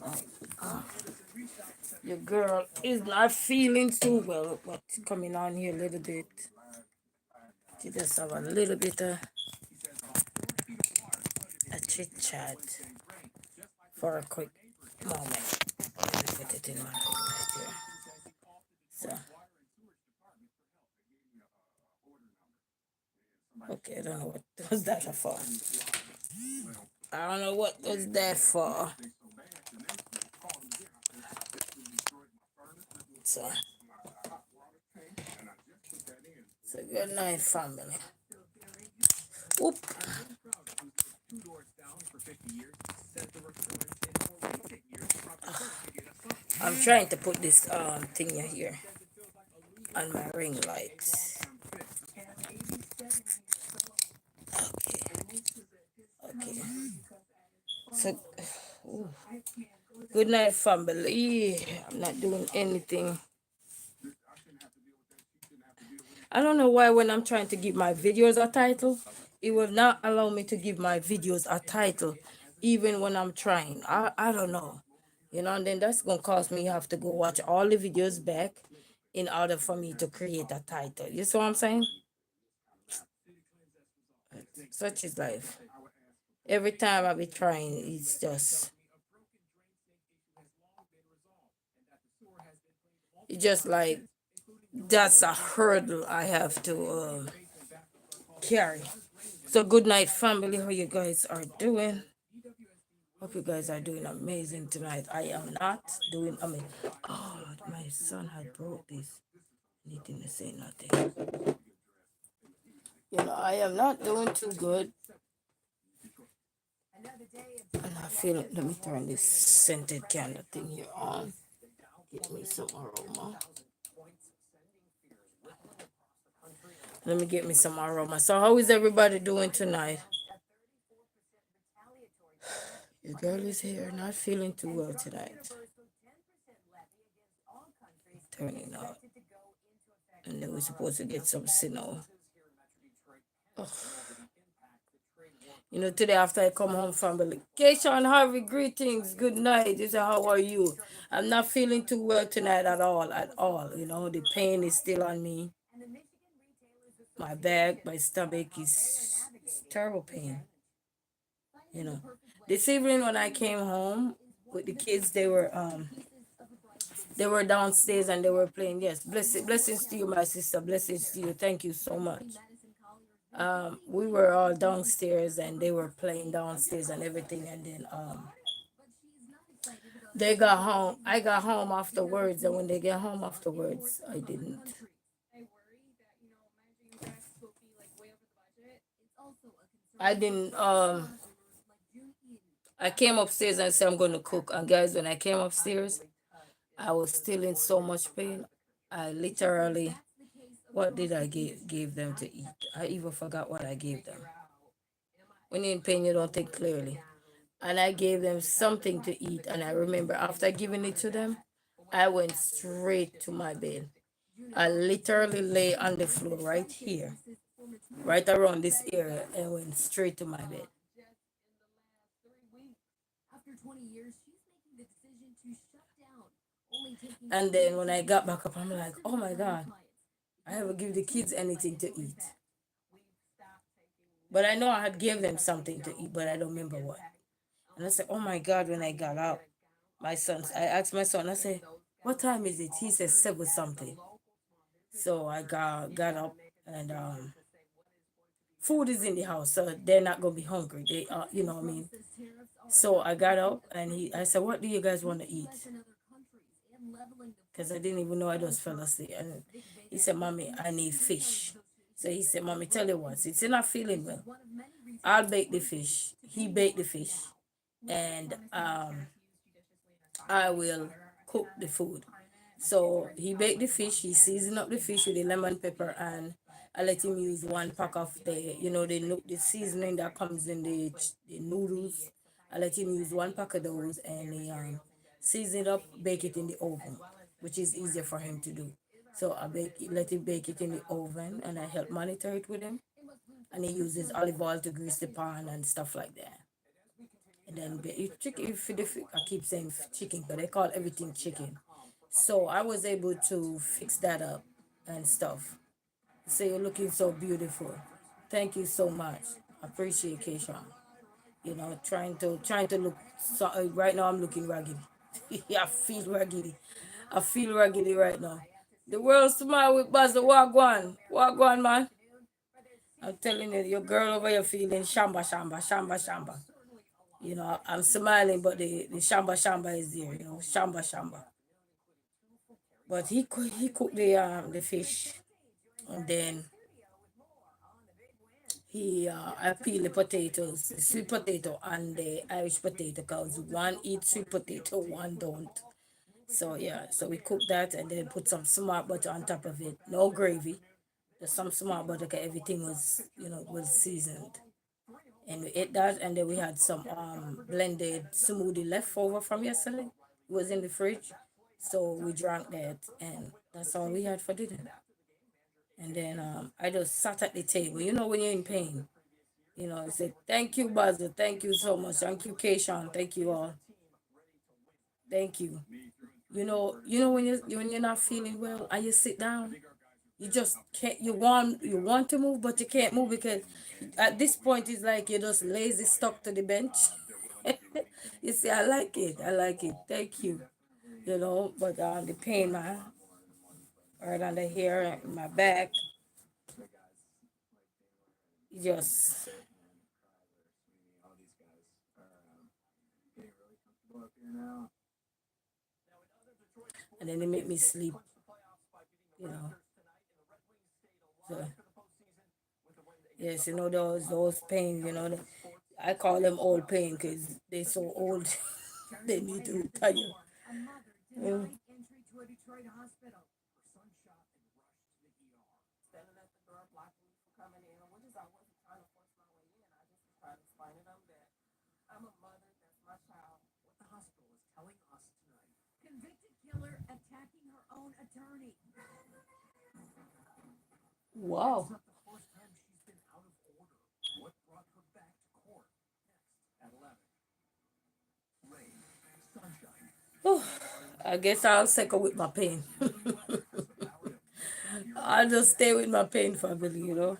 Right. Your girl is not feeling too well. What's coming on here a little bit? She just have a little bit of a chit chat for a quick moment. Let me put it in my ring right here. So, okay, I don't know what was that for. I don't know what was that for. So, so good night, family. Whoop. I'm trying to put this thing here on my ring lights. Okay. Okay. So, ooh. Good night, family. I'm not doing anything. I don't know why when I'm trying to give my videos a title, it will not allow me to give my videos a title, even when I'm trying. I don't know. You know, and then that's gonna cause me have to go watch all the videos back in order for me to create a title. You see what I'm saying? Such is life. Every time I be trying, it's just like that's a hurdle I have to carry. So good night, family. How you guys are doing? Hope you guys are doing amazing tonight. I am not doing. Oh, my son had brought this. He didn't say nothing. You know, I am not doing too good. And I feel. Let me turn this scented candle thing here on. Get me some aroma. Let me get me some aroma. So, how is everybody doing tonight? Your girl is here, not feeling too well tonight. Turning out. And then we're supposed to get some snow. You know, today after I come home from vacation, Harvey, greetings, good night. He said, how are you? I'm not feeling too well tonight at all, at all. You know, the pain is still on me. My back, my stomach is terrible pain. You know, this evening when I came home with the kids, they were downstairs and they were playing. Yes, blessings to you, my sister. Blessings to you. Thank you so much. We were all downstairs and they were playing downstairs and everything, and then they got home. I got home afterwards, and when they get home afterwards, I didn't I came upstairs and said I'm going to cook, and guys, when I came upstairs, I was still in so much pain. I literally, what did I give them to eat? I even forgot what I gave them. When you're in pain, you don't think clearly. And I gave them something to eat, and I remember after giving it to them, I went straight to my bed. I literally lay on the floor right here, right around this area, and went straight to my bed. And then when I got back up, I'm like, oh my God, I haven't given the kids anything to eat. But I know I had given them something to eat, but I don't remember what. And I said, oh my God, when I got up, I asked my son, I said, what time is it? He said 7 something. So I got up and food is in the house, so they're not gonna be hungry. They you know what I mean. So I got up and I said, what do you guys want to eat? Because I didn't even know I just fell asleep. And he said, Mommy, I need fish. So he said, Mommy, tell you what, since you're not feeling well, I'll bake the fish. He baked the fish. And I will cook the food. So he baked the fish, he seasoned up the fish with the lemon pepper, and I let him use 1 pack of the seasoning that comes in the noodles. I let him use 1 pack of those, and he season it up, bake it in the oven, which is easier for him to do. So let him bake it in the oven, and I help monitor it with him. And he uses olive oil to grease the pan and stuff like that. and then you chicken. I keep saying chicken, but they call everything chicken. So I was able to fix that up and stuff. So you're looking so beautiful. Thank you so much. I appreciate Keisha. You know, trying to look. So right now I'm looking raggedy. I feel raggedy. I feel raggedy right now. The world smile with Buzz the Wagwan, man. I'm telling you, your girl over here feeling shamba, shamba, shamba, shamba. You know, I'm smiling, but the shamba, shamba is there. You know, shamba, shamba. But he cooked the fish, and then I peel the potatoes, the sweet potato and the Irish potato, cause one eats sweet potato, one don't. So yeah, so we cook that and then put some smart butter on top of it. No gravy, just some smart butter, cause everything was was seasoned. And we ate that, and then we had some blended smoothie left over from yesterday. It was in the fridge, so we drank that, and that's all we had for dinner. And then I just sat at the table. You know, when you're in pain, I said, "Thank you, Basil. Thank you so much. Thank you, Keishan. Thank you all. Thank you." When you're not feeling well and you sit down, you just can't. You want to move, but you can't move because at this point it's like you're just lazy, stuck to the bench. You see, I like it. I like it. Thank you. But the pain, right under here, my back, just and then it make me sleep. You know. So yes, those pains. I call them old pain because they're so old. They need to retire. Yeah. Wow. Oh, I guess I'll settle with my pain. I'll just stay with my pain family.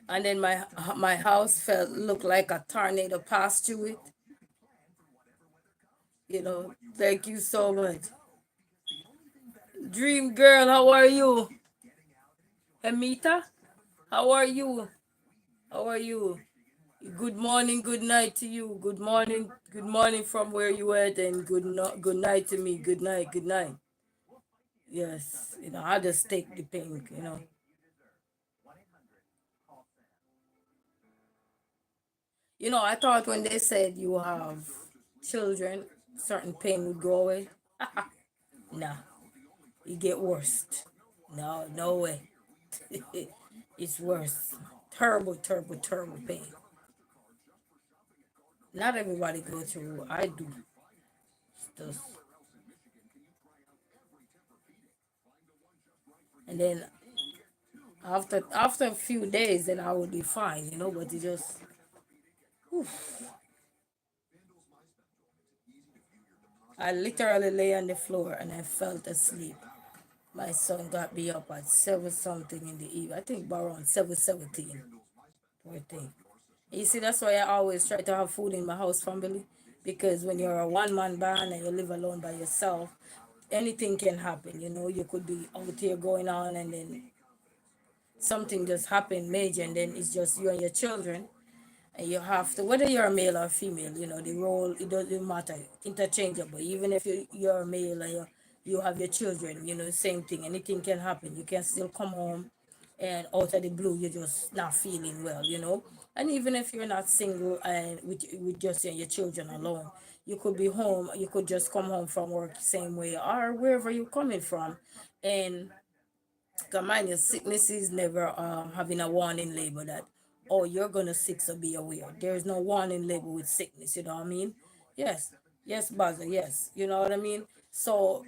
And then my house felt looked like a tornado passed through it. Thank you so much. Dream girl, how are you? Amita, how are you? How are you? Good morning, good night to you. Good morning from where you at, and good night to me. Good night, good night. Yes, I just take the pain. I thought when they said you have children, certain pain would go away. Nah, it get worse. No, no way. It's worse. Terrible, terrible, terrible pain. Not everybody go through. I do. Just, and then after a few days, then I would be fine. But it just, I literally lay on the floor and I felt asleep. My son got me up at 7 something in the evening. I think around 7:17. Poor thing. You see, that's why I always try to have food in my house, family, because when you're a one-man band and you live alone by yourself, anything can happen. You could be out here going on, and then something just happened major, and then it's just you and your children, and you have to, whether you're a male or female, the role, it doesn't matter, interchangeable. Even if you're a male and you have your children, same thing. Anything can happen. You can still come home, and out of the blue you're just not feeling well. And even if you're not single and with just your children alone, you could be home, you could just come home from work same way or wherever you're coming from. And because mind you, sickness is never having a warning label that, oh, you're gonna sick, so be aware. There is no warning label with sickness. You know what I mean? Yes, yes, Baza. Yes, you know what I mean. So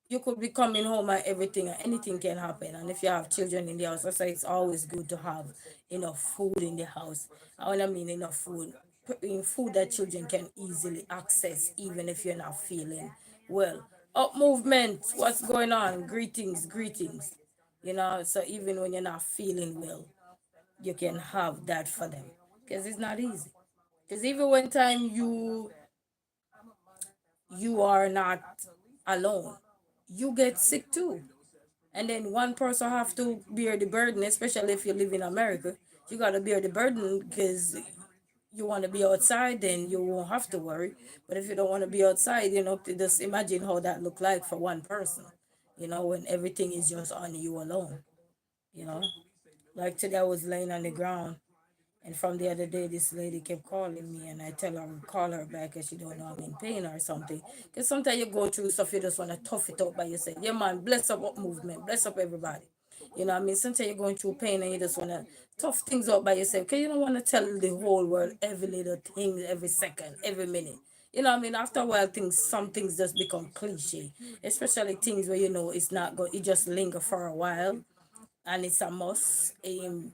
you could be coming home and everything, and anything can happen. And if you have children in the house, I say it's always good to have enough food in the house. I mean enough food. in food that children can easily access, even if you're not feeling well. Up movement, what's going on? Greetings, greetings. So even when you're not feeling well, you can have that for them because it's not easy. Because even when time you are not alone, you get sick too. And then one person have to bear the burden, especially if you live in America. You got to bear the burden because you want to be outside, then you won't have to worry. But if you don't want to be outside, just imagine how that look like for one person, when everything is just on you alone, you know. Like today, I was laying on the ground, and from the other day, this lady kept calling me, and I tell her, call her back, and she don't know I'm in pain or something. Because sometimes you go through stuff, you just want to tough it out by yourself. Yeah, man, bless up movement, bless up everybody. Sometimes you're going through pain and you just want to tough things out by yourself because you don't want to tell the whole world every little thing, every second, every minute. After a while, some things just become cliche, especially things where it's not good, it just linger for a while and it's a must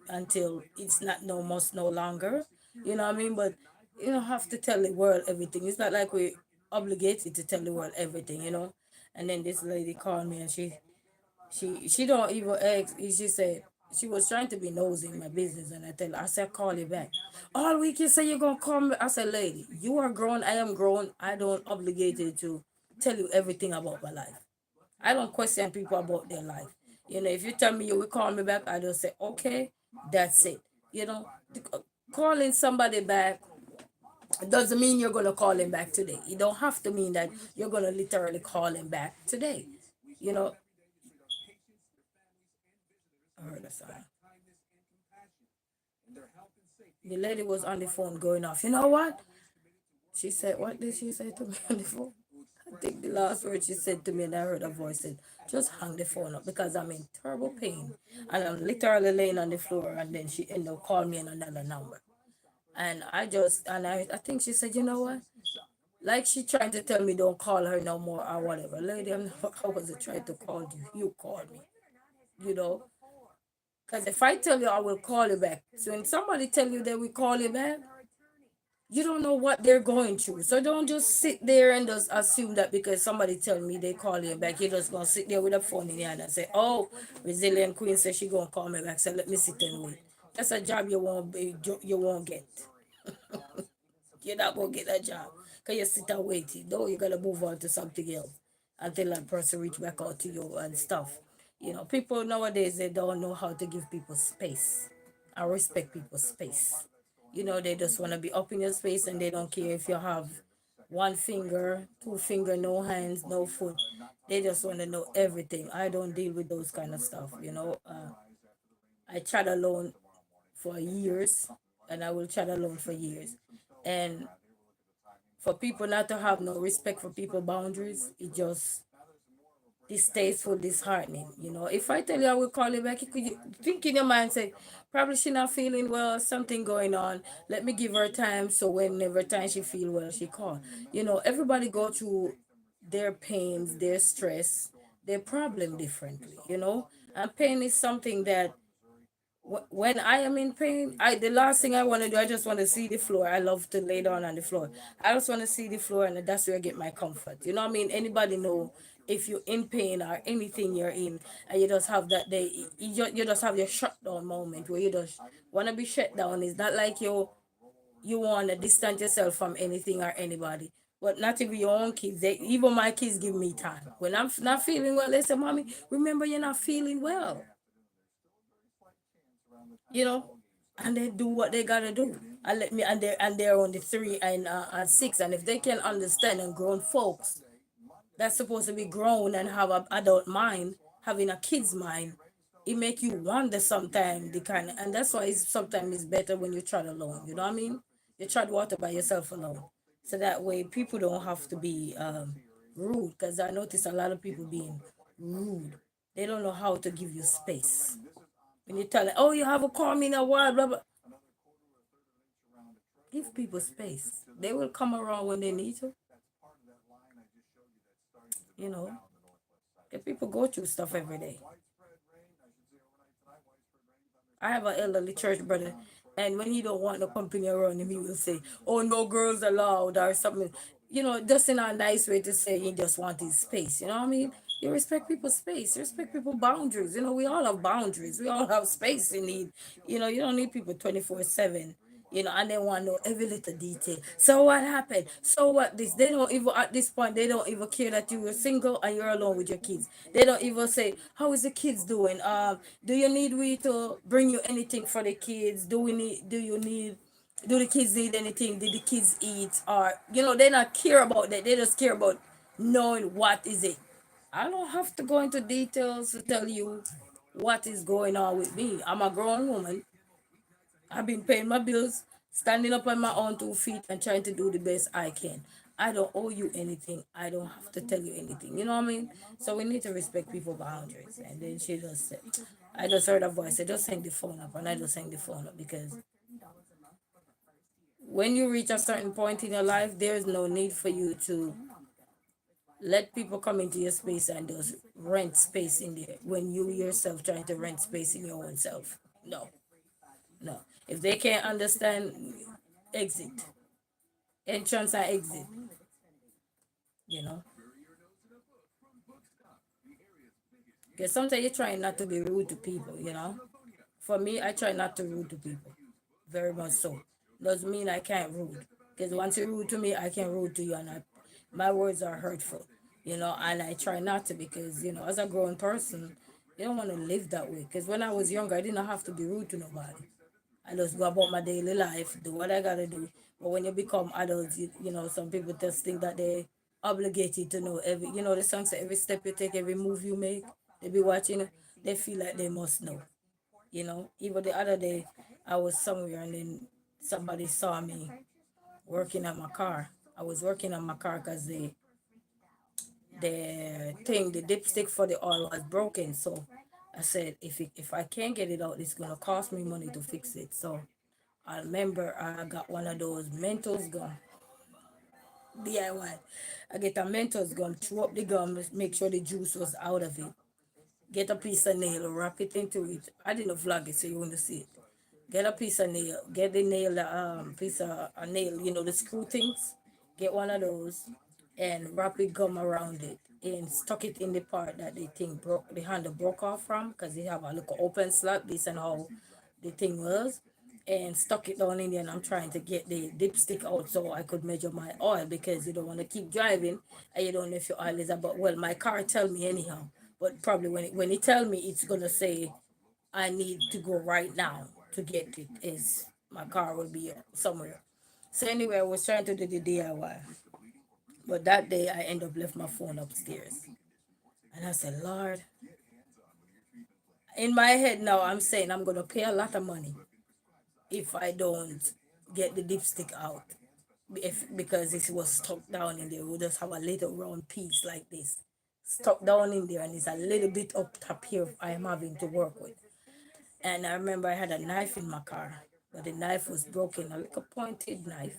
until it's not no must no longer. But you don't have to tell the world everything. It's not like we obligated to tell the world everything. And then this lady called me and she don't even ask. She said she was trying to be nosy in my business, and I said, call you back. All week you say you're gonna call me. I said, lady, you are grown, I am grown. I don't obligated to tell you everything about my life. I don't question people about their life. If you tell me you will call me back, I just say, okay, that's it. You know, calling somebody back doesn't mean you're gonna call him back today. You don't have to mean that you're gonna literally call him back today. You know, I heard a sound. The lady was on the phone going off. You know what? She said, what did she say to me on the phone? I think the last word she said to me, and I heard her voice said, just hang the phone up because I'm in terrible pain. And I'm literally laying on the floor. And then she ended up calling me on another number. And I think she said, you know what? Like she trying to tell me don't call her no more or whatever. Lady, I wasn't trying to call you. You called me, you know. Because if I tell you I will call you back. So when somebody tell you they will call you back, you don't know what they're going through. So don't just sit there and just assume that because somebody tell me they call you back, you're just gonna sit there with a phone in your hand and say, oh, resilient queen says she gonna call me back. So let me sit and wait. That's a job you won't get. You're not gonna get that job. Cause you sit and wait. No, you gotta move on to something else until that person reach back out to you and stuff. People nowadays they don't know how to give people space. I respect people's space. They just want to be up in your space and they don't care if you have one finger, two finger, no hands, no foot. They just want to know everything. I don't deal with those kind of stuff. I chat alone for years and I will chat alone for years. And for people not to have no respect for people boundaries, it just distasteful, disheartening. If I tell you I will call you back, you could think in your mind, say, probably she not feeling well, something going on. Let me give her time so whenever time she feel well, she call. Everybody go through their pains, their stress, their problem differently. And pain is something that when I am in pain, the last thing I want to do, I just want to see the floor. I love to lay down on the floor. I just want to see the floor, and that's where I get my comfort. You know what I mean? Anybody know if you're in pain or anything you're in, and you just have that day, you just have your shutdown moment where you just want to be shut down. It's not like you want to distance yourself from anything or anybody. But not even your own kids. Even my kids give me time. When I'm not feeling well, they say, Mommy, remember you're not feeling well. you know, and they do what they gotta do. And let me and they're only 3 and 6, and if they can understand and grown folks that's supposed to be grown and have an adult mind, having a kid's mind, it make you wonder sometimes the kind of, and that's why sometimes it's better when you try alone. You know what I mean? You try water by yourself alone, so that way people don't have to be rude. Because I notice a lot of people being rude. They don't know how to give you space. When you tell them, oh, you haven't called me in a while, blah, blah. Give people space. They will come around when they need to. You know, get people go through stuff every day. I have an elderly church brother. And when he don't want the company around him, he will say, "Oh, no girls allowed," or something. Just in a nice way to say he just want his space. You know what I mean? You respect people's space. You respect people's boundaries. We all have boundaries. We all have space in need. You don't need people 24/7. And they want to know every little detail. So what happened? So what this? They don't even at this point. They don't even care that you were single and you're alone with your kids. They don't even say, "How is the kids doing? Do you need we to bring you anything for the kids? Do the kids need anything? Did the kids eat?" Or they not care about that. They just care about knowing what is it. I don't have to go into details to tell you what is going on with me. I'm a grown woman. I've been paying my bills, standing up on my own 2 feet and trying to do the best I can. I don't owe you anything. I don't have to tell you anything. You know what I mean? So we need to respect people's boundaries. And then she just said, I just heard a voice. I just hang the phone up, and I just hang the phone up because when you reach a certain point in your life, there's no need for you to let people come into your space and just rent space in there when you yourself trying to rent space in your own self. No, no. If they can't understand, exit. Entrance and exit, you know. Because sometimes you're trying not to be rude to people. For me, I try not to rude to people. Very much so. Doesn't mean I can't rude. Because once you're rude to me, I can rude to you, and my words are hurtful. And I try not to because, as a grown person, you don't want to live that way. Because when I was younger, I didn't have to be rude to nobody. I just go about my daily life, do what I gotta do. But when you become adults, some people just think that they obligated to know the song say every step you take, every move you make, they be watching it, they feel like they must know. Even the other day, I was somewhere and then somebody saw me working on my car. I was working on my car because the dipstick for the oil was broken. So I said, if I can't get it out, it's gonna cost me money to fix it. So I remember I got one of those Mentos gum, DIY. I get a Mentos gum, chew up the gum, make sure the juice was out of it. Get a piece of nail, wrap it into it. I didn't vlog it so you want to see it. Get a piece of nail, get the nail, piece of a nail, the screw things. Get one of those and wrap it gum around it and stuck it in the part that the handle broke off from because they have a little open slot. This and how the thing was, and stuck it down in there. And I'm trying to get the dipstick out so I could measure my oil because you don't want to keep driving and you don't know if your oil is about. Well, my car tell me anyhow, but probably when it tell me, it's gonna say I need to go right now to get it. Is my car will be somewhere. So anyway, I was trying to do the DIY, but that day I end up left my phone upstairs, and I said, Lord, in my head now I'm saying I'm gonna pay a lot of money if I don't get the dipstick out. Because it was stuck down in there, we just have a little round piece like this stuck down in there, and it's a little bit up top here I am having to work with. And I remember I had a knife in my car, but the knife was broken, a little pointed knife,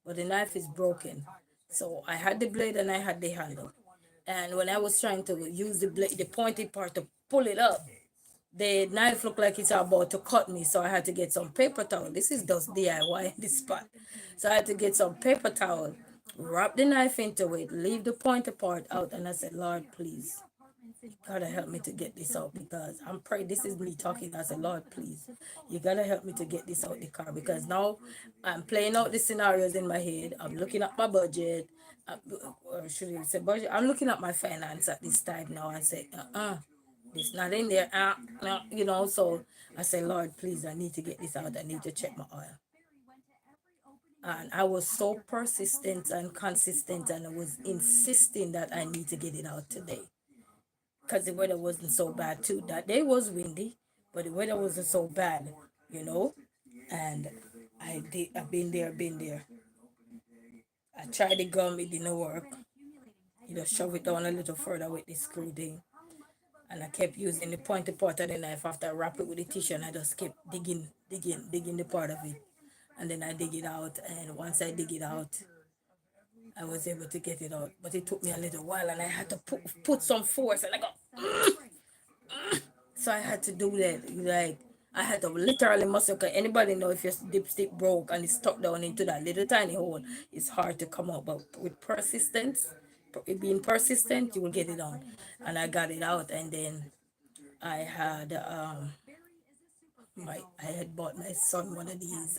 but the knife is broken. So I had the blade and I had the handle. And when I was trying to use the blade, the pointed part to pull it up, the knife looked like it's about to cut me, so I had to get some paper towel. This is just DIY in this spot. So I had to get some paper towel, wrap the knife into it, leave the pointed part out, and I said, Lord, please, gotta help me to get this out because I'm praying. This is me talking. I said, Lord, please, you gotta help me to get this out the car because now I'm playing out the scenarios in my head. I'm looking at my budget. Or should I say budget? I'm looking at my finance at this time now. I say, this not in there. No, So I say, Lord, please, I need to get this out. I need to check my oil. And I was so persistent and consistent, and I was insisting that I need to get it out today because the weather wasn't so bad too. That day was windy, but the weather wasn't so bad, you know. And I've been there, been there. I tried the gum, it didn't work. You just shove it down a little further with the screw thing. And I kept using the pointy part of the knife after I wrap it with the tissue, and I just kept digging the part of it. And then I dig it out, and once I dig it out, I was able to get it out. But it took me a little while, and I had to put some force, and I go, so I had to do that. Like, I had to literally muscle, cause anybody know if your dipstick broke and it's stuck down into that little tiny hole, it's hard to come out. But with persistence, being persistent, you will get it on. And I got it out, and then I had I had bought my son one of these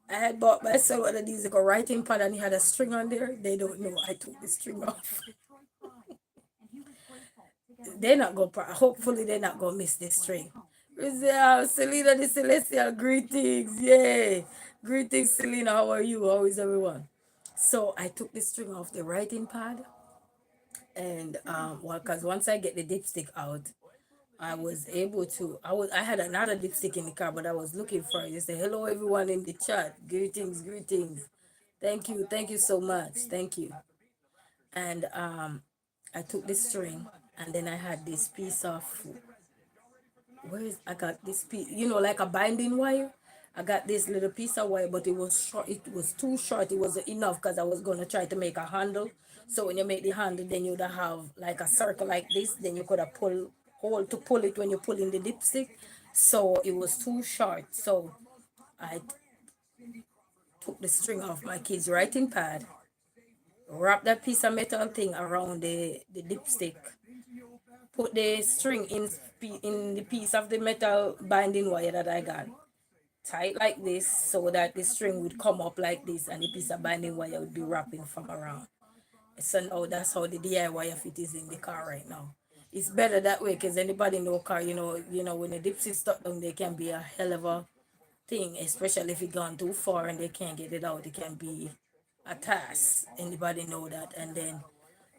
I had bought my son one of these like a writing pad, and he had a string on there. They don't know I took the string off. They're not gonna hopefully they're not gonna miss this string. Selena the Celestial, greetings. Yay. Greetings, Selena. How are you? How is everyone? So I took the string off the writing pad, and well, because once I get the dipstick out, I was able to. I had another dipstick in the car, but I was looking for it. You say hello, everyone in the chat. Greetings, greetings. Thank you so much. Thank you. And I took the string, and then I had this piece of where is I got this piece, like a binding wire. I got this little piece of wire, but it was short. It was too short. It wasn't enough because I was gonna try to make a handle. So when you make the handle, then you'd have like a circle like this. Then you could have pull it when you pull in the dipstick. So it was too short. So I took the string off my kid's writing pad, wrap that piece of metal thing around the dipstick, put the string in the piece of the metal binding wire that I got, tight like this so that the string would come up like this and the piece of binding wire would be wrapping from around. So now that's how the DIY of it is in the car right now. It's better that way because anybody know car, when the dips is stuck down, they can be a hell of a thing, especially if it gone too far and they can't get it out. It can be a task. Anybody know that? And then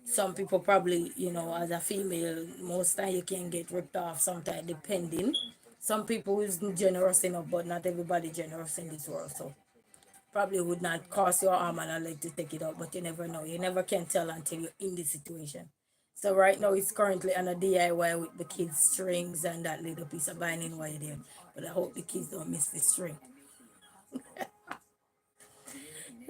some people probably, as a female, most time you can get ripped off sometimes depending. Some people is generous enough, but not everybody generous in this world. So probably would not cost your arm and a leg to take it out, but you never know. You never can tell until you're in the situation. So right now it's currently on a DIY with the kids' strings and that little piece of binding wire there. But I hope the kids don't miss the string.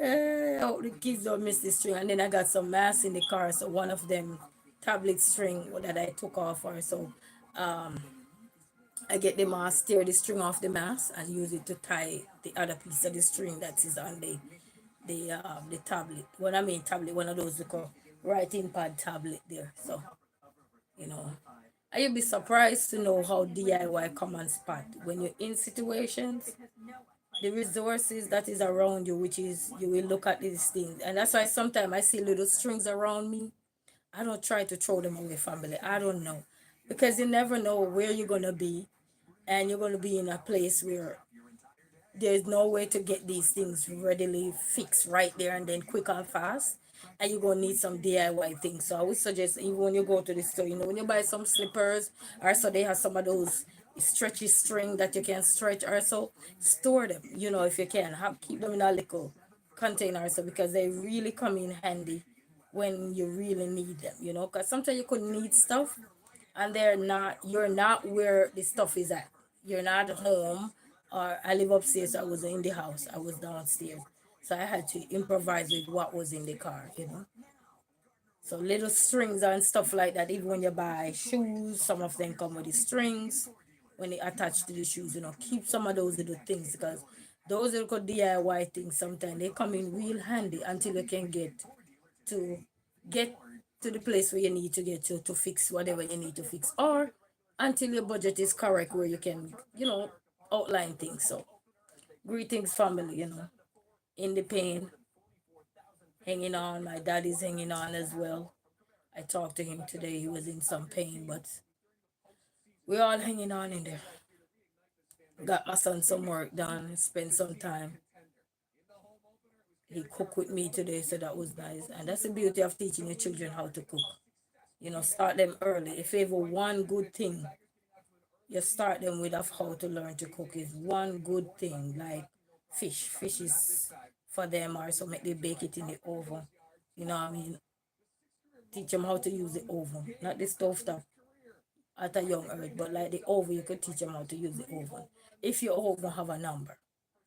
I hope the kids don't miss the string. And then I got some masks in the car. So one of them tablet string that I took off her. So I get the mask, tear the string off the mask and use it to tie the other piece of the string that is on the tablet. When I mean tablet, one of those little writing pad tablet there. So, you know. And you'll be surprised to know how DIY come on spot. When you're in situations, the resources that is around you, which is you will look at these things. And that's why sometimes I see little strings around me. I don't try to throw them away, family. I don't know. Because you never know where you're gonna be, and you're gonna be in a place where there's no way to get these things readily fixed right there and then quick and fast. And you're gonna need some DIY things. So I would suggest even when you go to the store, when you buy some slippers, or so they have some of those stretchy string that you can stretch, or so store them, if you can. Keep them in a little container, so because they really come in handy when you really need them, because sometimes you could need stuff and you're not where the stuff is at. You're not home, or I live upstairs, so I was in the house, I was downstairs, so I had to improvise with what was in the car. So little strings and stuff like that. Even when you buy shoes, some of them come with the strings when they attach to the shoes. Keep some of those little things, because those little DIY things sometimes they come in real handy until you can to get to the place where you need to get to fix whatever you need to fix, or until your budget is correct where you can outline things. So greetings, family, in the pain, hanging on. My dad is hanging on as well. I talked to him today. He was in some pain, but we're all hanging on in there. Got my son some work done, spent some time. He cooked with me today, so that was nice. And that's the beauty of teaching your children how to cook. Start them early. If ever one good thing you start them with of how to learn to cook is one good thing, like fish. Fish is for them, or so make they bake it in the oven. You know what I mean? Teach them how to use the oven, not the stove top at a young age, but like the oven, you could teach them how to use the oven. If your oven have a number.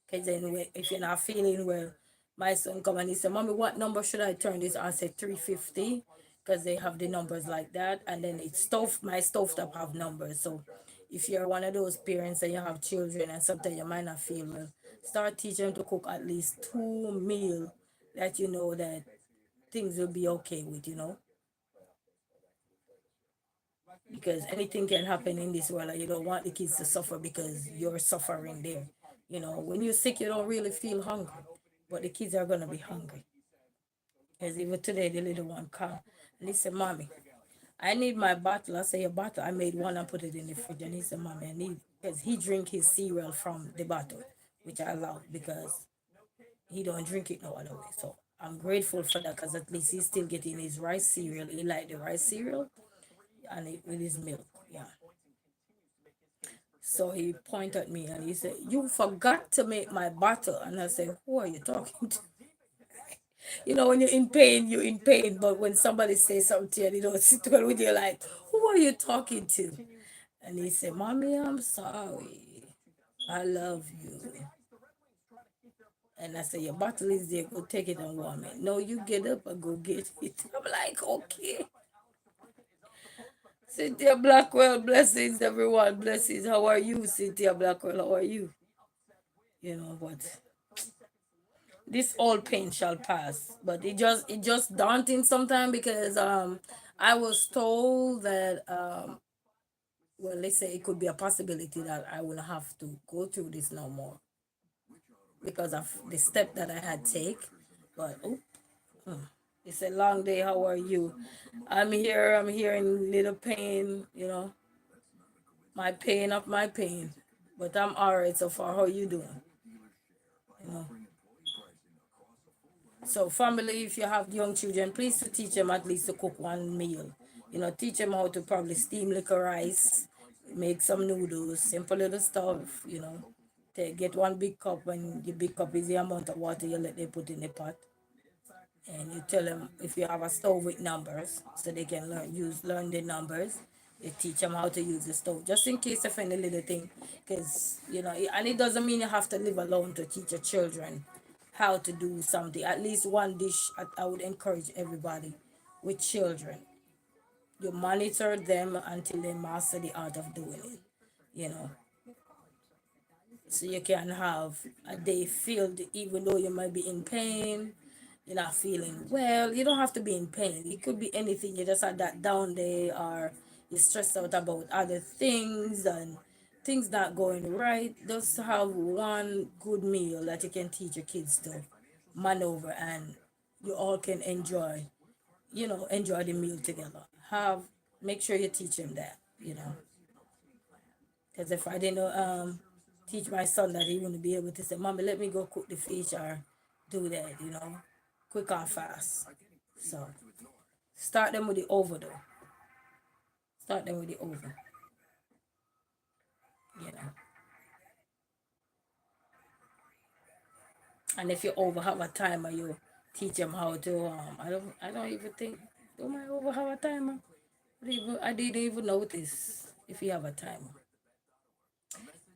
Because then if you're not feeling well, my son come and he said, Mommy, what number should I turn this? I said 350. because they have the numbers like that, and then it's stove my stovetop have numbers. So if you're one of those parents and you have children and sometimes you might not feel well, start teaching them to cook at least two meal that you know that things will be okay with, because anything can happen in this world and you don't want the kids to suffer because you're suffering there. When you're sick, you don't really feel hungry, but the kids are going to be hungry. Because even today, the little one come and he said, Mommy, I need my bottle. I say, your bottle. I made one and put it in the fridge. And he said, Mommy, I need, because he drink his cereal from the bottle, which I love because he don't drink it no other way. So I'm grateful for that because at least he's still getting his rice cereal. He like the rice cereal and it, with his milk. Yeah. So he pointed at me and he said, You forgot to make my bottle. And I said, Who are you talking to? When you're in pain, you're in pain. But when somebody says something to you, they don't sit well with you like, Who are you talking to? And he said, Mommy, I'm sorry. I love you. And I said, Your bottle is there. Go take it and warm it. No, you get up and go get it. I'm like, Okay. Cynthia Blackwell, blessings, everyone. Blessings. How are you, Cynthia Blackwell? How are you? But this all pain shall pass. But it just daunting sometimes because I was told that well, let's say it could be a possibility that I will have to go through this no more because of the step that I had take. But it's a long day. How are you? I'm here. I'm here in little pain. My pain of my pain. But I'm all right so far. How are you doing? You know. So family, if you have young children, please to teach them at least to cook one meal. Teach them how to probably steam liquor rice, make some noodles, simple little stuff. Get one big cup, and the big cup is the amount of water you let them put in the pot. And you tell them if you have a stove with numbers, so they can learn the numbers. You teach them how to use the stove, just in case of any little thing. Because, and it doesn't mean you have to live alone to teach your children how to do something. At least one dish, I would encourage everybody with children. You monitor them until they master the art of doing it, you know. So you can have a day filled, even though you might be in pain, you're not feeling well. You don't have to be in pain. It could be anything. You just had that down day, or you're stressed out about other things and things not going right. Just have one good meal that you can teach your kids to maneuver, and you all can enjoy the meal together. Make sure you teach them that. Because if I didn't teach my son that, he wouldn't be able to say, Mommy, let me go cook the fish or do that, quick and fast. So start them with the over though. Start them with the over, you know. And if you over have a timer, you teach them how to I don't even think, do my over have a timer? I didn't even notice if you have a timer.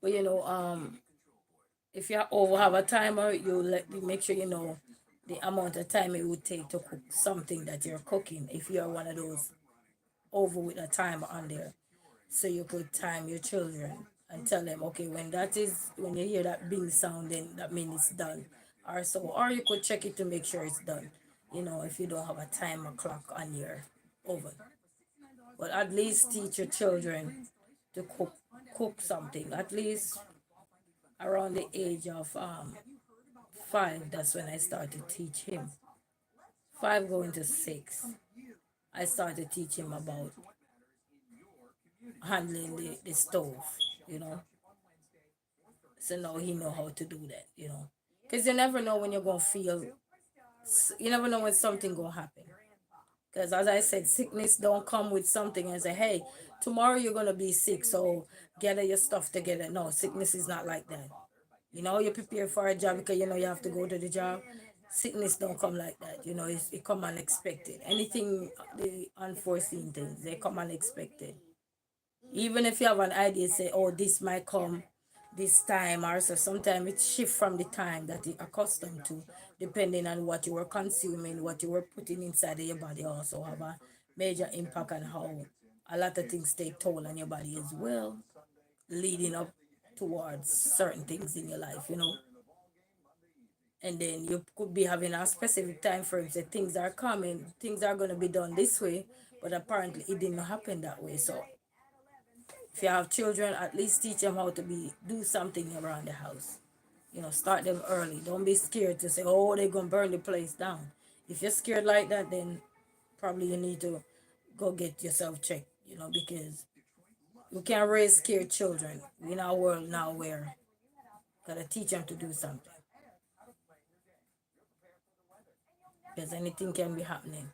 But if you over have a timer, you make sure you know the amount of time it would take to cook something that you're cooking. If you're one of those over with a timer on there, so you could time your children and tell them, okay, when you hear that bing sound, then that means it's done. Or you could check it to make sure it's done. If you don't have a timer clock on your oven, but at least teach your children to cook something at least around the age of 5. That's when I started to teach him. 5 going to 6, I started to teach him about handling the stove, you know. So now he know how to do that. Because you never know when you're going to feel, you never know when something going to happen. Because as I said, sickness don't come with something and say, hey, tomorrow you're going to be sick, so gather your stuff together. No, sickness is not like that. You prepare for a job because you have to go to the job. Sickness don't come like that. It come unexpected. Anything, the unforeseen things, they come unexpected. Even if you have an idea, say, oh, this might come this time, or so sometimes it shift from the time that you're accustomed to, depending on what you were consuming, what you were putting inside of your body also have a major impact on how a lot of things take toll on your body as well, leading up towards certain things in your life, and then you could be having a specific time frame that things are coming, things are going to be done this way, but apparently it didn't happen that way. So if you have children, at least teach them how to do something around the house. Start them early. Don't be scared to say, oh, they're going to burn the place down. If you're scared like that, then probably you need to go get yourself checked, because you can't raise scared children. We're in a world now where gotta teach them to do something, because anything can be happening.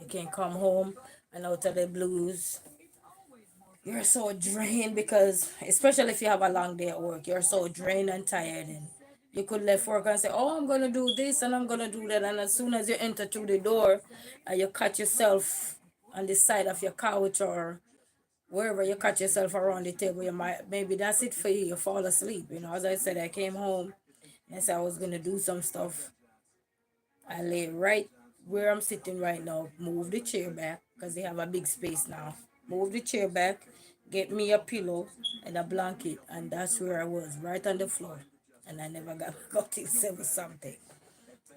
You can come home and out of the blues, you're so drained because, especially if you have a long day at work, you're so drained and tired, and you could left work and say, oh, I'm gonna do this and I'm gonna do that, and as soon as you enter through the door and you catch yourself on the side of your couch or wherever you catch yourself around the table, you might, maybe that's it for you. You fall asleep. As I said, I came home and said I was gonna do some stuff. I lay right where I'm sitting right now, move the chair back because they have a big space now. Move the chair back, get me a pillow and a blanket, and that's where I was, right on the floor. And I never got got till 7 something,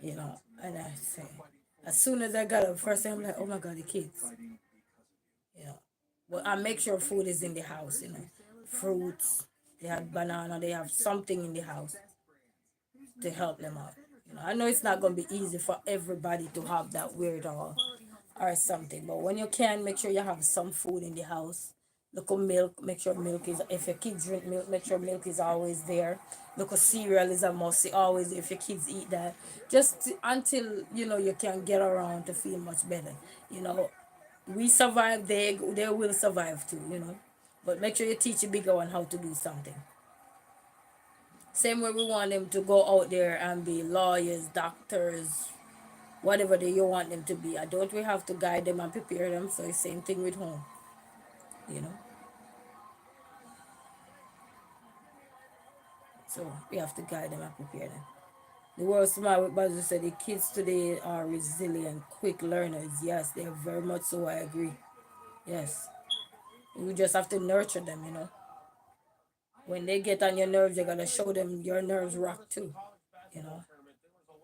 And I say, as soon as I got up, first thing I'm like, oh my God, the kids, you know. But I make sure food is in the house, fruits. They have banana, they have something in the house to help them out. I know it's not gonna be easy for everybody to have that weird or something, but when you can, make sure you have some food in the house. Look at milk, make sure milk is, if your kids drink milk, make sure milk is always there. Look at cereal is a must, always, if your kids eat that. Just until you can get around to feel much better. You know, we survive, they will survive too. But make sure you teach a bigger one how to do something. Same way we want them to go out there and be lawyers, doctors, whatever you want them to be. I don't we have to guide them and prepare them. So it's same thing with home, you know. So we have to guide them and prepare them. The world smart, but as I said, the kids today are resilient, quick learners. Yes, they're very much so. I agree. Yes, you just have to nurture them. When they get on your nerves, you gotta show them your nerves rock too. You know,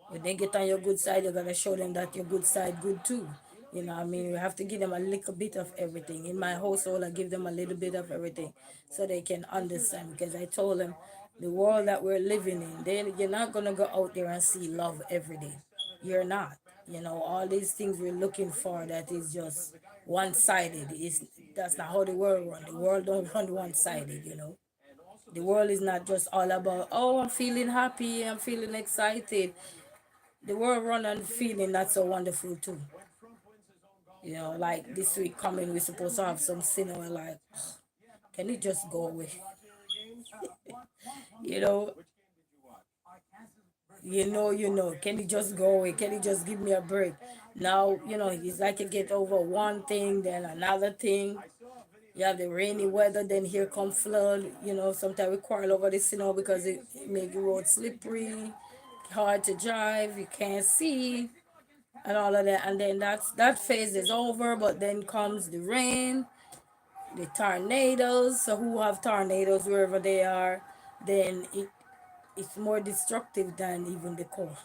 when they get on your good side, you gotta show them that your good side good too. I mean, you have to give them a little bit of everything. In my household, I give them a little bit of everything so they can understand. Because I told them the world that we're living in, then you're not gonna go out there and see love every day. You're not. All these things we're looking for that is just one-sided. That's not how the world runs. The world don't run one-sided. The world is not just all about, oh, I'm feeling happy, I'm feeling excited. The world run on feeling not so wonderful too. Like this week coming, we're supposed to have some cinema. Like, can it just go away? You know, Can it just go away? Can it just give me a break? Now, it's like you get over one thing, then another thing. You have the rainy weather, then here come flood. Sometimes we quarrel over this, because it make the road slippery, hard to drive, you can't see, and all of that. And then that phase is over, but then comes the rain, the tornadoes. So who have tornadoes wherever they are, then it's more destructive than even the cold.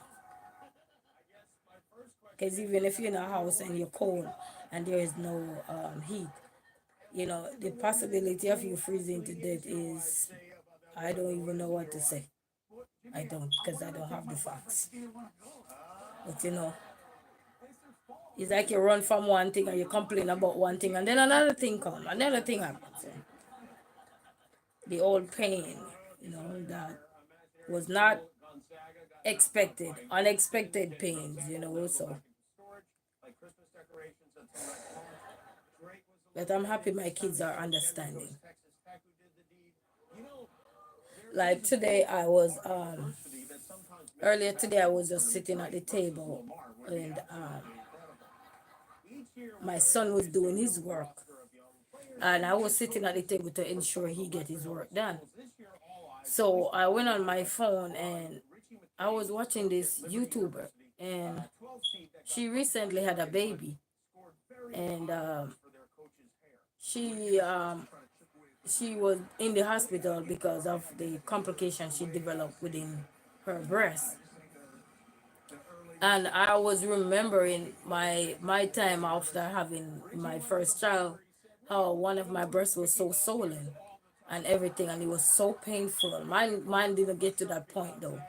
Because even if you're in a house and you're cold and there is no heat, the possibility of you freezing to death is, I don't even know what to say. I don't, because I don't have the facts. But it's like you run from one thing and you complain about one thing, and then another thing comes, another thing happens. The old pain, that was not expected, unexpected pains, so. But I'm happy my kids are understanding. Like today, earlier today, I was just sitting at the table, and my son was doing his work, and I was sitting at the table to ensure he get his work done. So I went on my phone and I was watching this YouTuber, and she recently had a baby, and she she was in the hospital because of the complications she developed within her breast. And I was remembering my time after having my first child, how one of my breasts was so swollen and everything, and it was so painful. Mine didn't get to that point though,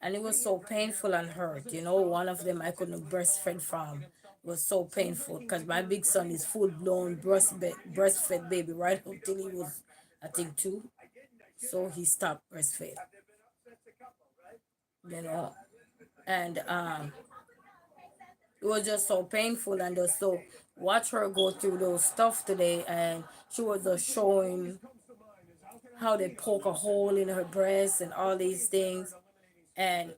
and it was so painful and hurt. You know, one of them I couldn't breastfeed from. It was so painful because my big son is full blown breastfed baby right up till he was, I think, 2, so he stopped breastfeed. You know, and it was just so painful, and just so watch her go through those stuff today, and she was just showing how they poke a hole in her breast and all these things, and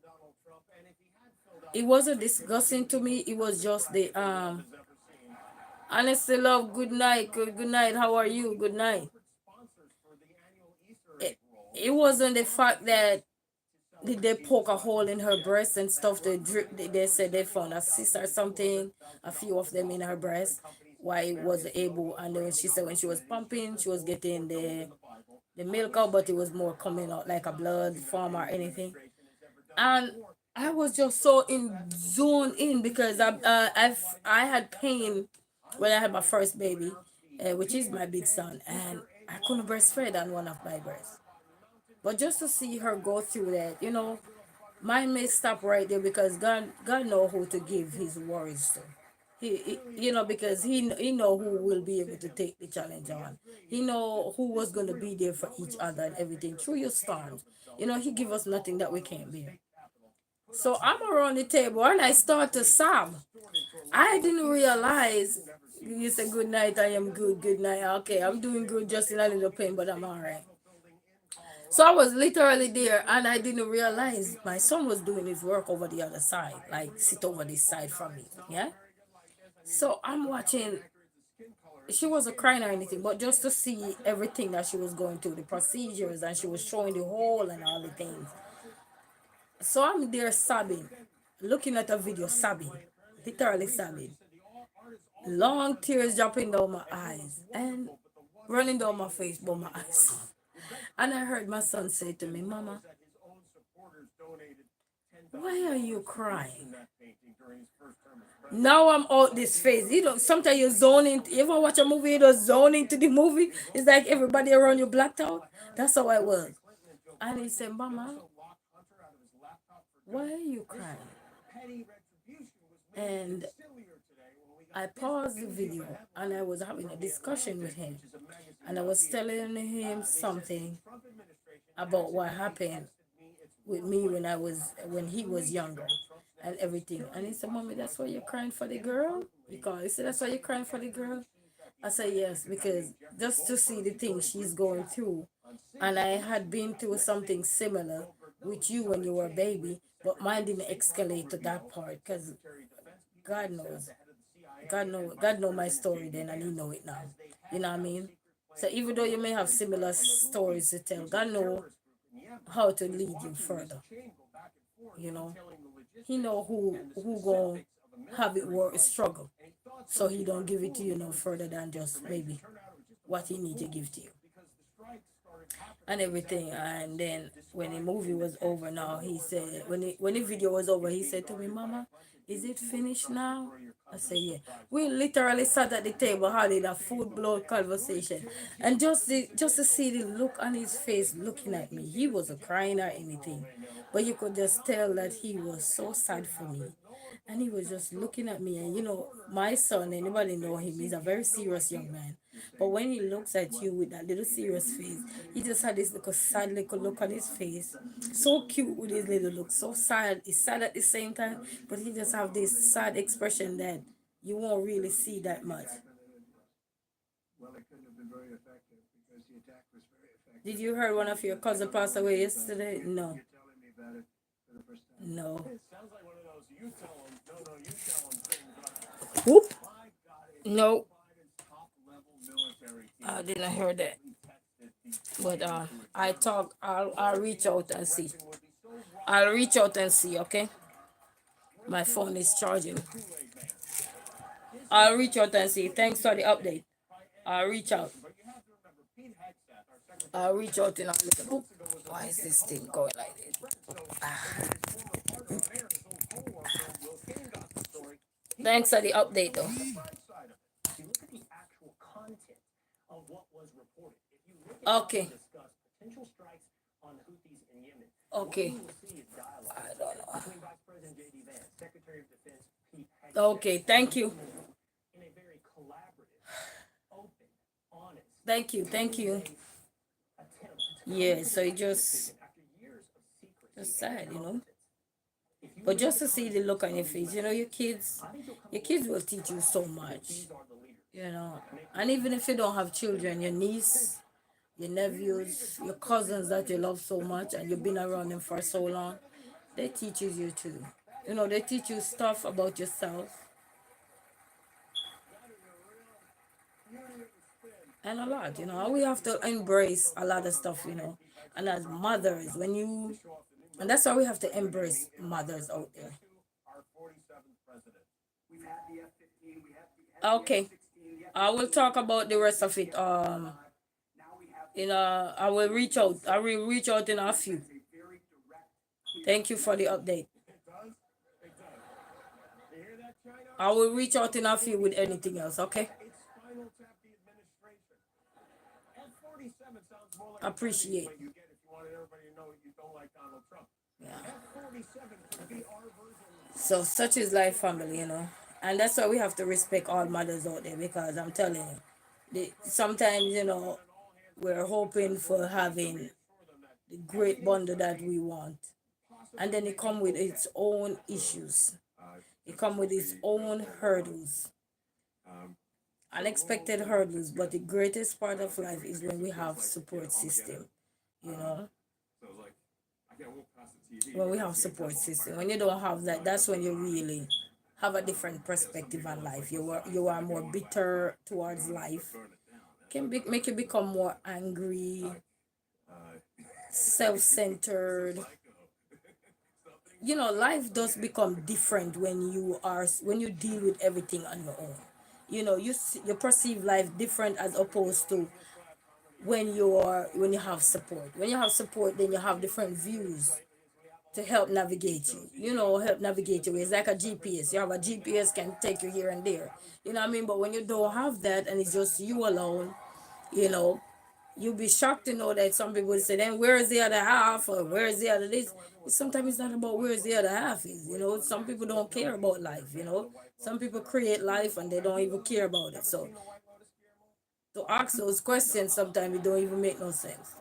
it wasn't disgusting to me. It was just the honestly love, good night, good night, how are you, good night. It wasn't the fact that did they poke a hole in her breast and stuff. They drip. They said they found a cyst or something, a few of them in her breast. Why it was able, and then she said when she was pumping, she was getting the milk out, but it was more coming out like a blood form or anything. And I was just so zoned in because I had pain when I had my first baby, which is my big son, and I couldn't breastfeed on one of my breasts. But just to see her go through that, mine may stop right there because God know who to give his worries to. Because he know who will be able to take the challenge on. He know who was going to be there for each other and everything through your storms. He give us nothing that we can't bear. So I'm around the table and I start to sob. I didn't realize. You said good night. I am good. Good night. Okay, I'm doing good. Just in a little pain, but I'm all right. So I was literally there and I didn't realize my son was doing his work over the other side, like sit over this side from me. Yeah. So I'm watching. She wasn't crying or anything, but just to see everything that she was going through, the procedures, and she was showing the hole and all the things. So I'm there sobbing, looking at a video, sobbing, literally sobbing. Long tears dropping down my eyes and running down my face, but my eyes. And I heard my son say to me, Mama, why are you crying? Now I'm out this phase. Sometimes you zone in. You ever watch a movie, you just zone into the movie? It's like everybody around you blacked out. That's how I was. And he said, Mama, why are you crying? And I paused the video and I was having a discussion with him. And I was telling him something about what happened with me when he was younger and everything. And he said, Mommy, that's why you're crying for the girl? He said, that's why you're crying for the girl? I said, yes, because just to see the things she's going through. And I had been through something similar with you when you were a baby, but mine didn't escalate to that part because God knows. God know my story then, and he know it now. You know what I mean? So even though you may have similar stories to tell, God know how to lead you further. You know, he know who gonna have it work struggle, so he don't give it to you no further than just maybe what he need to give to you and everything. And then when the movie was over, now he said when the video was over, he said to me, Mama, is it finished now? I said, yeah. We literally sat at the table having a full blown conversation, and just to see the look on his face looking at me, he wasn't crying or anything, but you could just tell that he was so sad for me. And he was just looking at me, and my son, anybody know him, he's a very serious young man. But when he looks at you with that little serious face, he just had this little sad little look on his face. So cute with his little look, so sad. He's sad at the same time, but he just have this sad expression that you won't really see that much. Did you hear one of your cousin passed away yesterday? No. No. Whoop. No. I didn't hear that. But I'll reach out and see. I'll reach out and see, okay? My phone is charging. I'll reach out and say thanks for the update. I'll reach out. I'll reach out in a little. Why is this thing going like this? Ah. Thanks for the update, though. Okay. Okay. I don't know. Okay, thank you. Thank you, thank you. Yeah, so it just sad, you know. But just to see the look on your face, you know, your kids will teach you so much, you know. And even if you don't have children, your niece, your nephews, your cousins that you love so much and you've been around them for so long, they teaches you too. You know, they teach you stuff about yourself and a lot, you know. We have to embrace a lot of stuff, you know. And as mothers, and that's why we have to embrace mothers out there. Okay, I will talk about the rest of it. I will reach out. I will reach out in a few. Thank you for the update. I will reach out in a few with anything else. Okay. Appreciate. Yeah. So such is life, family, you know, and that's why we have to respect all mothers out there because I'm telling you, sometimes you know we're hoping for having the great bundle that we want, and then it come with its own issues. It come with its own hurdles, unexpected hurdles. But the greatest part of life is when we have support system. You know, when we have support system. When you don't have that, that's when you really have a different perspective on life. You are more bitter towards life. Can make you become more angry, self-centered. You know, life does become different when you deal with everything on your own. You know, you perceive life different as opposed to when you have support. When you have support, then you have different views to help navigate you. You know, help navigate you. It's like a GPS. You have a GPS can take you here and there. You know what I mean? But when you don't have that and it's just you alone, you know, you'll be shocked to know that some people say, then where is the other half or where is the other this? Sometimes it's not about where's the other half is, you know. Some people don't care about life, you know. Some people create life and they don't even care about it. So to ask those questions sometimes it don't even make no sense.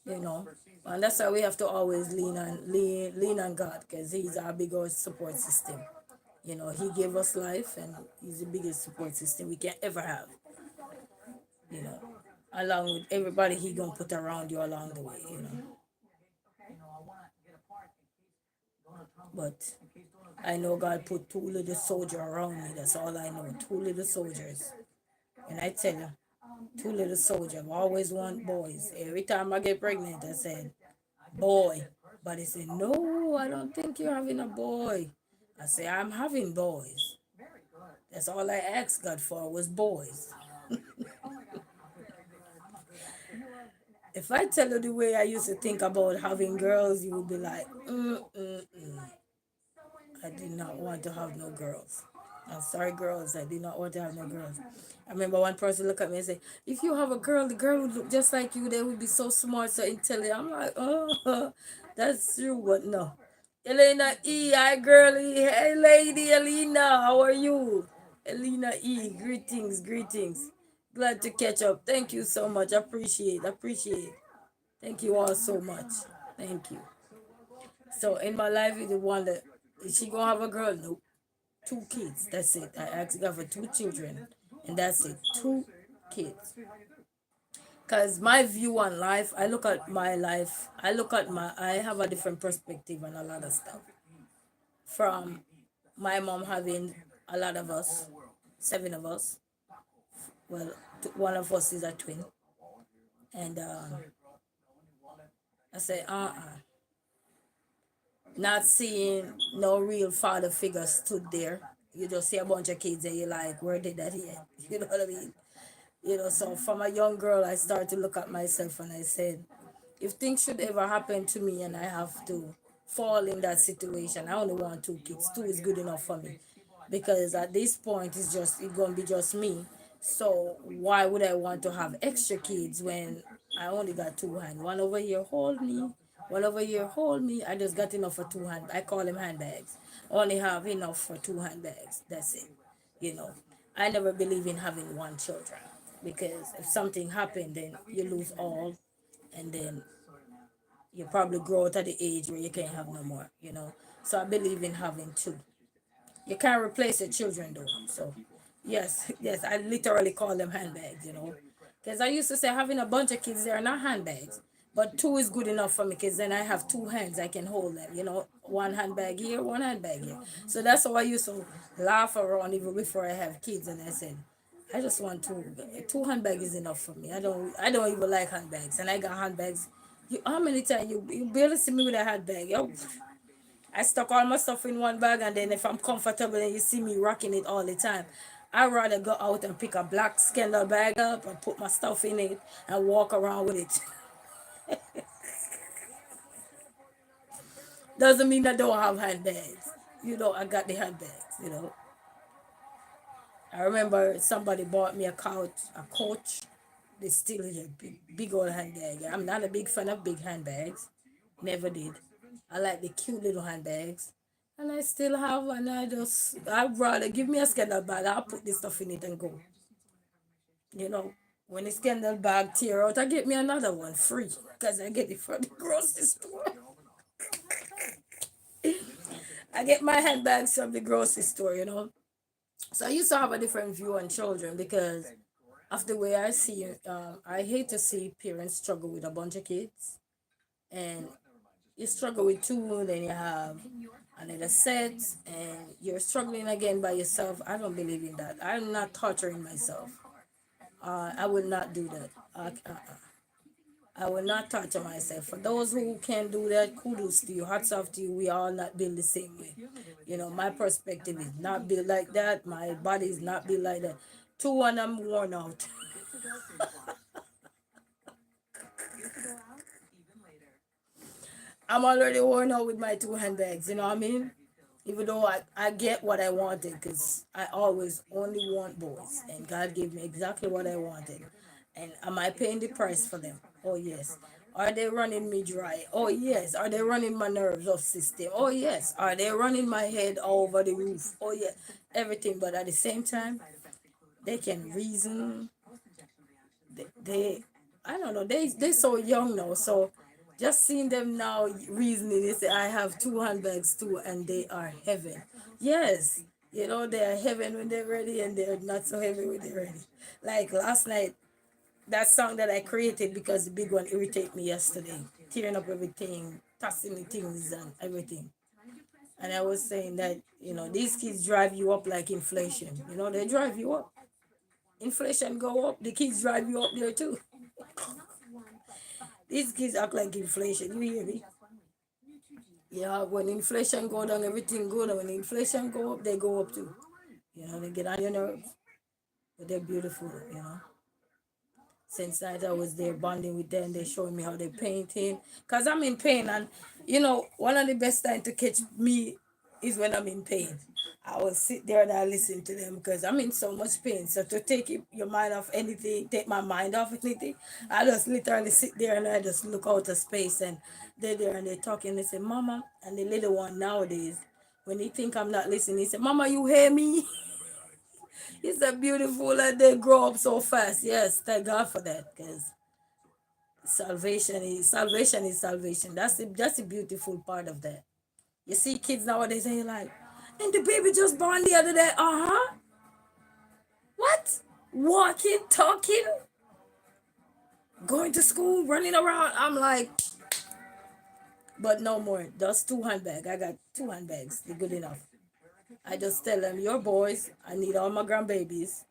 You know, and that's why we have to always lean on God because He's our biggest support system. You know, He gave us life and He's the biggest support system we can ever have. You know, along with everybody He gonna put around you along the way. You know, but I know God put two little soldiers around me. That's all I know. Two little soldiers, and I tell you, two little soldiers. I always want boys. Every time I get pregnant, I said boy. But he said, no, I don't think you're having a boy. I say, I'm having boys. That's all I asked God for was boys. If I tell you the way I used to think about having girls, you would be like, I did not want to have no girls. I'm sorry, girls. I did not want to have no girls. I remember one person look at me and say, if you have a girl, the girl would look just like you. They would be so smart, so intelligent. I'm like, oh, that's true, but no. Elena E, hi girlie. Hey lady Elena, how are you? Elena E, greetings, greetings. Glad to catch up. Thank you so much. Appreciate. Thank you all so much. Thank you. So in my life, is the one that is she gonna have a girl? Nope. Two kids. That's it. I asked God for two children, and that's it. Two kids. Cause my view on life, I look at my life. I have a different perspective on a lot of stuff. From my mom having a lot of us, seven of us. Well, one of us is a twin, and I say, not seeing no real father figure stood there. You just see a bunch of kids and you're like, where did that end? You know what I mean? So from a young girl, I started to look at myself and I said, if things should ever happen to me and I have to fall in that situation, I only want two kids. Two is good enough for me. Because at this point, it's gonna be just me. So why would I want to have extra kids when I only got two hands? One over here hold me, one over here hold me. I just got enough for two hand. I call them handbags. Only have enough for two handbags. That's it. You know, I never believe in having one children because if something happened, then you lose all, and then you probably grow out at the age where you can't have no more. So I believe in having two. You can't replace your children though. So yes, yes, I literally call them handbags. Because I used to say having a bunch of kids, they're not handbags. But two is good enough for me because then I have two hands, I can hold them. One handbag here, one handbag here. So that's how I used to laugh around even before I have kids. And I said, I just want two. Two handbags is enough for me. I don't even like handbags, and I got handbags. How many times you barely see me with a handbag? Yo, I stuck all my stuff in one bag, and then if I'm comfortable and you see me rocking it all the time, I'd rather go out and pick a black Scandal bag up and put my stuff in it and walk around with it. Doesn't mean I don't have handbags. I got the handbags. I remember somebody bought me a coach. They still is a big old handbag. I'm not a big fan of big handbags. Never did. I like the cute little handbags. And I still have, and I'd rather give me a Scandal bag. I'll put this stuff in it and go. When the Scandal bag tear out, I get me another one free because I get it from the grocery store. I get my handbags from the grocery store. So I used to have a different view on children because of the way I see it. I hate to see parents struggle with a bunch of kids, and you struggle with two, then you have another set, and you're struggling again by yourself. I don't believe in that. I'm not torturing myself. I will not do that. I will not torture myself. For those who can do that, kudos to you. Hats off to you. We all not built the same way. My perspective is not built like that. My body is not built like that. Two and I'm worn out. I'm already worn out with my two handbags. You know what I mean? Even though I get what I wanted because I always only want boys. And God gave me exactly what I wanted. And am I paying the price for them? Oh, yes. Are they running me dry? Oh, yes. Are they running my nerves off system? Oh, yes. Are they running my head over the roof? Oh, yes. Everything. But at the same time, they can reason. They I don't know, they so young now, so just seeing them now reasoning, they say I have two handbags too and they are heaven. Yes, they are heaven when they're ready and they're not so heavy when they're ready. Like last night, that song that I created because the big one irritated me yesterday, tearing up everything, tossing the things and everything. And I was saying that, these kids drive you up like inflation. They drive you up. Inflation go up, the kids drive you up there too. These kids act like inflation. You hear me? Yeah, when inflation go down, everything go down. When inflation go up, they go up too. They get on your nerves, but they're beautiful. Since night I was there bonding with them, they showing me how they painting. Cause I'm in pain, and one of the best time to catch me is when I'm in pain. I will sit there and I listen to them because I'm in so much pain. So to take your mind off anything, take my mind off anything, I just literally sit there and I just look out of space and they're there and they're talking. They say, Mama, and the little one nowadays, when he think I'm not listening, he say, Mama, you hear me? It's a beautiful and they grow up so fast. Yes, thank God for that because salvation is salvation. That's the beautiful part of that. You see kids nowadays and you're like, and the baby just born the other day. Uh-huh. What? Walking, talking, going to school, running around. I'm like, but no more. Just two handbags. I got two handbags. They're good enough. I just tell them, your boys, I need all my grandbabies.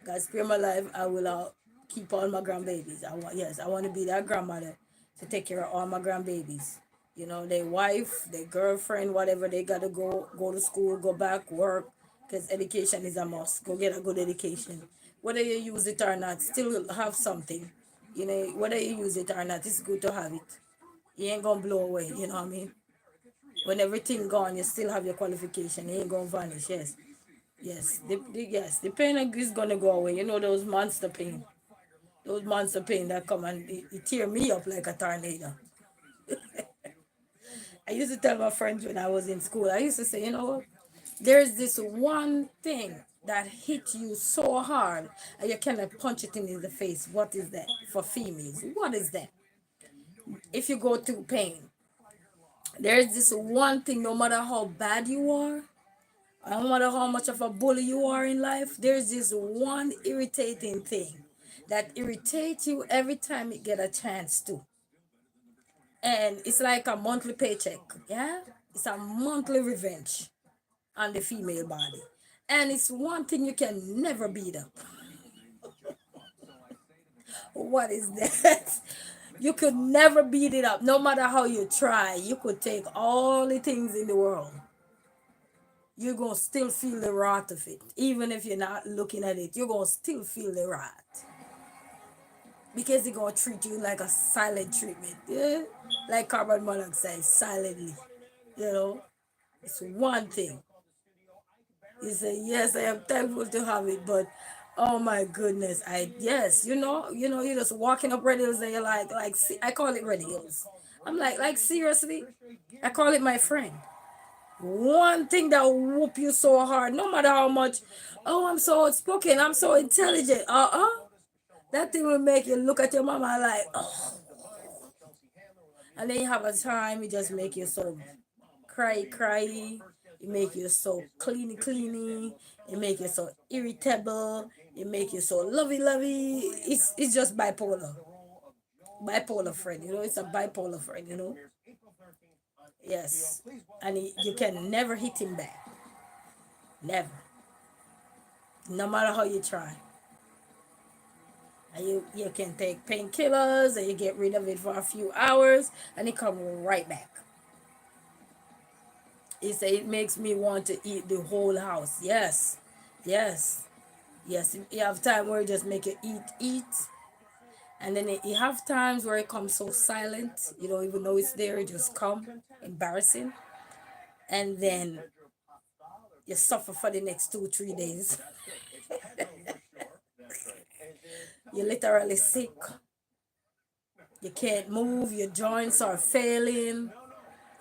God spare my life, I will keep all my grandbabies. I want to be that grandmother to take care of all my grandbabies. You know, their wife, their girlfriend, whatever, they gotta go to school, go back, work, because education is a must. Go get a good education. Whether you use it or not, still have something. You know, whether you use it or not, it's good to have it. You ain't gonna blow away, you know what I mean? When everything gone, you still have your qualification. It ain't gonna vanish, yes. Yes, the pain is gonna go away. You know those monster pain. Those monster pain that come and it tear me up like a tornado. I used to tell my friends when I was in school, I used to say, you know what? There's this one thing that hit you so hard and you cannot punch it in the face. What is that for females? What is that? If you go through pain, there's this one thing, no matter how bad you are, no matter how much of a bully you are in life, there's this one irritating thing that irritates you every time you get a chance to. And it's like a monthly paycheck, yeah? It's a monthly revenge on the female body. And it's one thing you can never beat up. What is that? You could never beat it up, no matter how you try. You could take all the things in the world. You're going to still feel the wrath of it. Even if you're not looking at it, you're going to still feel the wrath. Because they're going to treat you like a silent treatment. Yeah? Like carbon monoxide, silently. You know? It's one thing. You say, yes, I am thankful to have it, but oh my goodness, yes, you're just walking up red hills and you're I call it red hills. I'm like seriously, I call it my friend. One thing that will whoop you so hard, no matter how much, oh, I'm so outspoken, I'm so intelligent. That thing will make you look at your mama like, oh. And then you have a time, it just make you so cry. It make you so cleany. It make you so irritable. It make you so lovey. It's just bipolar. Bipolar friend, it's a bipolar friend. Yes. And you can never hit him back. Never. No matter how you try. And you can take painkillers and you get rid of it for a few hours and it comes right back. He said it makes me want to eat the whole house. Yes. Yes. Yes. You have time where it just make you eat. And then you have times where it comes so silent. You don't even know it's there. It just come. Embarrassing. And then you suffer for the next 2-3 days. You're literally sick. You can't move. Your joints are failing.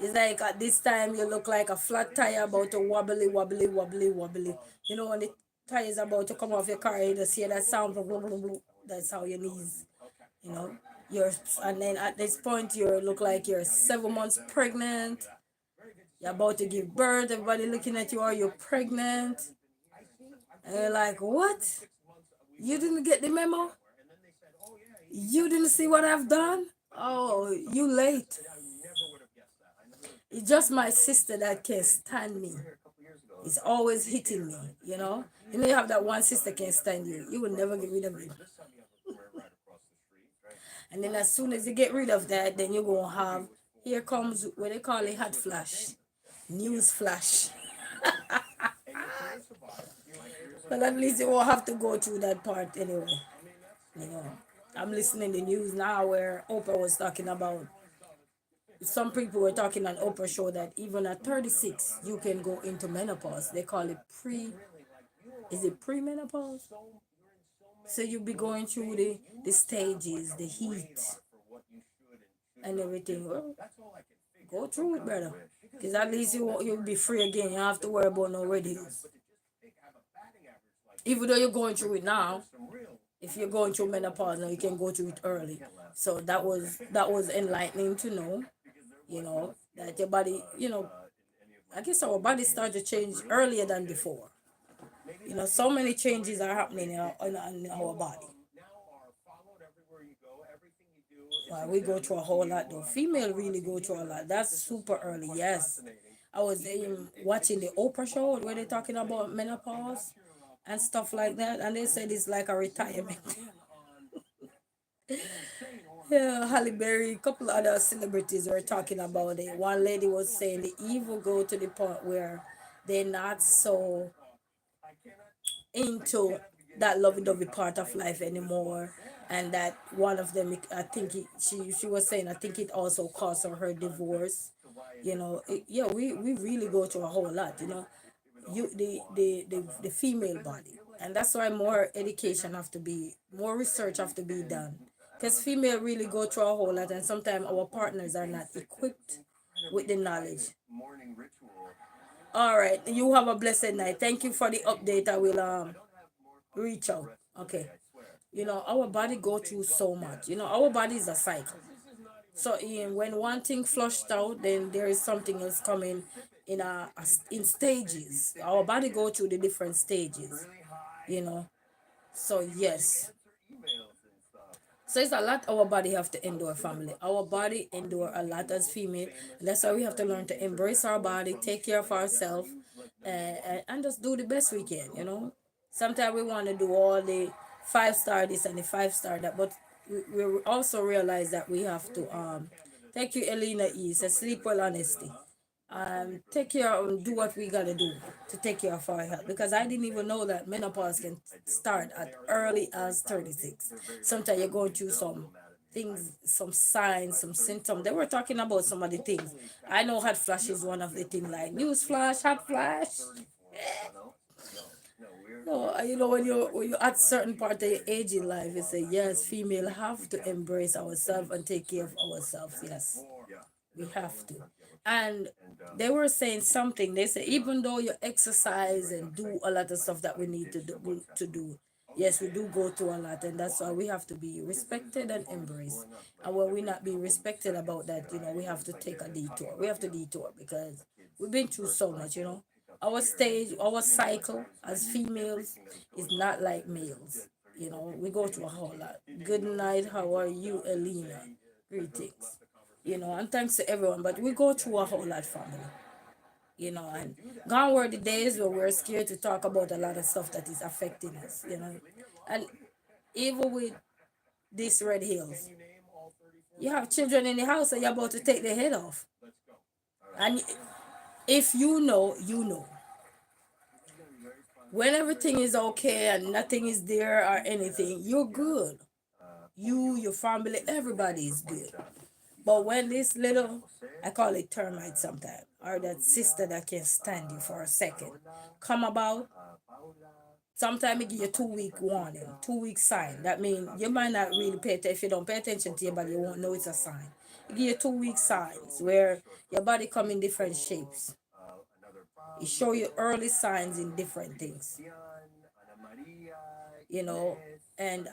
It's like at this time you look like a flat tire about to wobbly. When the tire is about to come off your car, you just hear that sound. Blah, blah, blah, blah. That's how your knees, you know. And then at this point you look like you're 7 months pregnant. You're about to give birth. Everybody looking at you, are you pregnant? And you're like, what? You didn't get the memo? You didn't see what I've done? Oh, you late. It's just my sister that can stand me. It's always hitting me, you know. You have that one sister can stand you. You will never get rid of it. And then as soon as you get rid of that, then you're going to have, here comes what they call a hot flash. News flash. But at least you won't have to go through that part anyway. I'm listening to the news now where Oprah was talking about, some people were talking on Oprah show that even at 36 you can go into menopause. They call it is it premenopause? So you'll be going through the stages, the heat and everything. Well, go through it, brother. Because at least you'll be free again. You don't have to worry about no radios. Even though you're going through it now, if you're going through menopause now, you can go through it early. So that was enlightening to know, that your body, I guess our body starts to change earlier than before. So many changes are happening in our body. Well, we go through a whole lot though. Female really go through a lot. That's super early, yes. I was watching the Oprah show where they're talking about menopause and stuff like that, and they said it's like a retirement. Yeah, Halle Berry, a couple other celebrities were talking about it. One lady was saying the evil go to the point where they're not so into that lovey-dovey part of life anymore, and that one of them, I think she was saying, I think it also caused her divorce. Yeah, we really go through a whole lot. The female body, and that's why more education have to be, more research have to be done, because female really go through a whole lot, and sometimes our partners are not equipped with the knowledge. All right, you have a blessed night. Thank you for the update. I will reach out. Okay. Our body go through so much. Our body is a cycle. So when one thing flushed out, then there is something else coming in stages. Our body go through the different stages. You know. So yes. So it's a lot our body have to endure, family. Our body endure a lot as female. And that's why we have to learn to embrace our body, take care of ourselves, and just do the best we can. Sometimes we want to do all the 5 star this and the 5 star that, but we also realize that we have to thank you, Elena E. Says sleep well, honesty. Take care and do what we gotta do to take care of our health, because I didn't even know that menopause can start at early as 36. Sometimes you're going through some things, some signs, some symptoms. They were talking about some of the things. I know hot flash is one of the things, like news flash, hot flash. No, when you're at certain part of your age in life, you say yes, female have to embrace ourselves and take care of ourselves. Yes, we have to. And they were saying something. They say even though you exercise and do a lot of stuff that we need to do, yes, we do go through a lot, and that's why we have to be respected and embraced. And when we not being respected about that, we have to take a detour. We have to detour because we've been through so much. Our stage, our cycle as females is not like males. We go through a whole lot. Good night. How are you, Elena? Greetings. And thanks to everyone. But we go through a whole lot, family. And gone were the days where we're scared to talk about a lot of stuff that is affecting us. And even with these red hills, you have children in the house and you're about to take their head off. And if you know, you know. When everything is okay and nothing is there or anything, you're good. You, your family, everybody is good. But when this little, I call it termite sometimes, or that sister that can stand you for a second, come about, sometimes it give you 2 week warning, 2 week sign. That means you might not really pay attention. If you don't pay attention to your body, you won't know it's a sign. It give you 2 week signs where your body come in different shapes. It show you early signs in different things. You know, and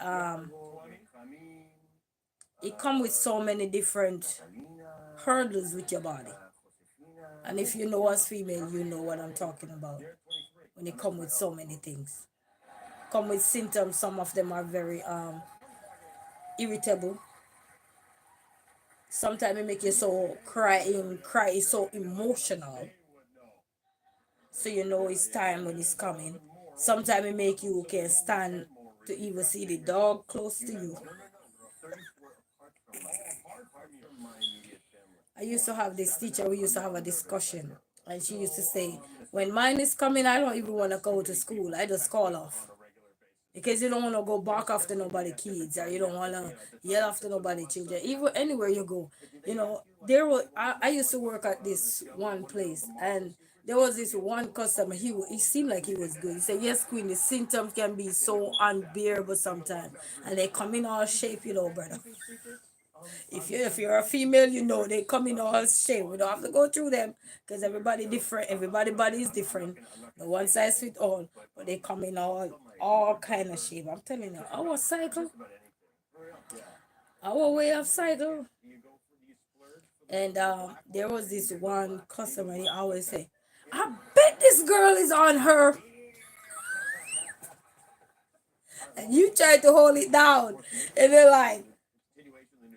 it come with so many different hurdles with your body. And if you know as female, you know what I'm talking about. When it come with so many things. Come with symptoms, some of them are very irritable. Sometimes it make you so cry is so emotional. So you know it's time when it's coming. Sometimes it make you can stand to even see the dog close to you. I used to have this teacher, we used to have a discussion, and she used to say, when mine is coming, I don't even want to go to school. I just call off. Because you don't want to go bark after nobody kids, or you don't want to yell after nobody children. Even anywhere you go, I used to work at this one place, and there was this one customer. He seemed like he was good. He said, "Yes, Queen, the symptoms can be so unbearable sometimes, and they come in all shape, brother. If you're a female, they come in all shape. We don't have to go through them because everybody different. Everybody body is different. No one size fit all, but they come in all kind of shape. I'm telling you, our cycle, our way of cycle. And there was this one customer. He always say, "I bet this girl is on her," and you try to hold it down, and they're like,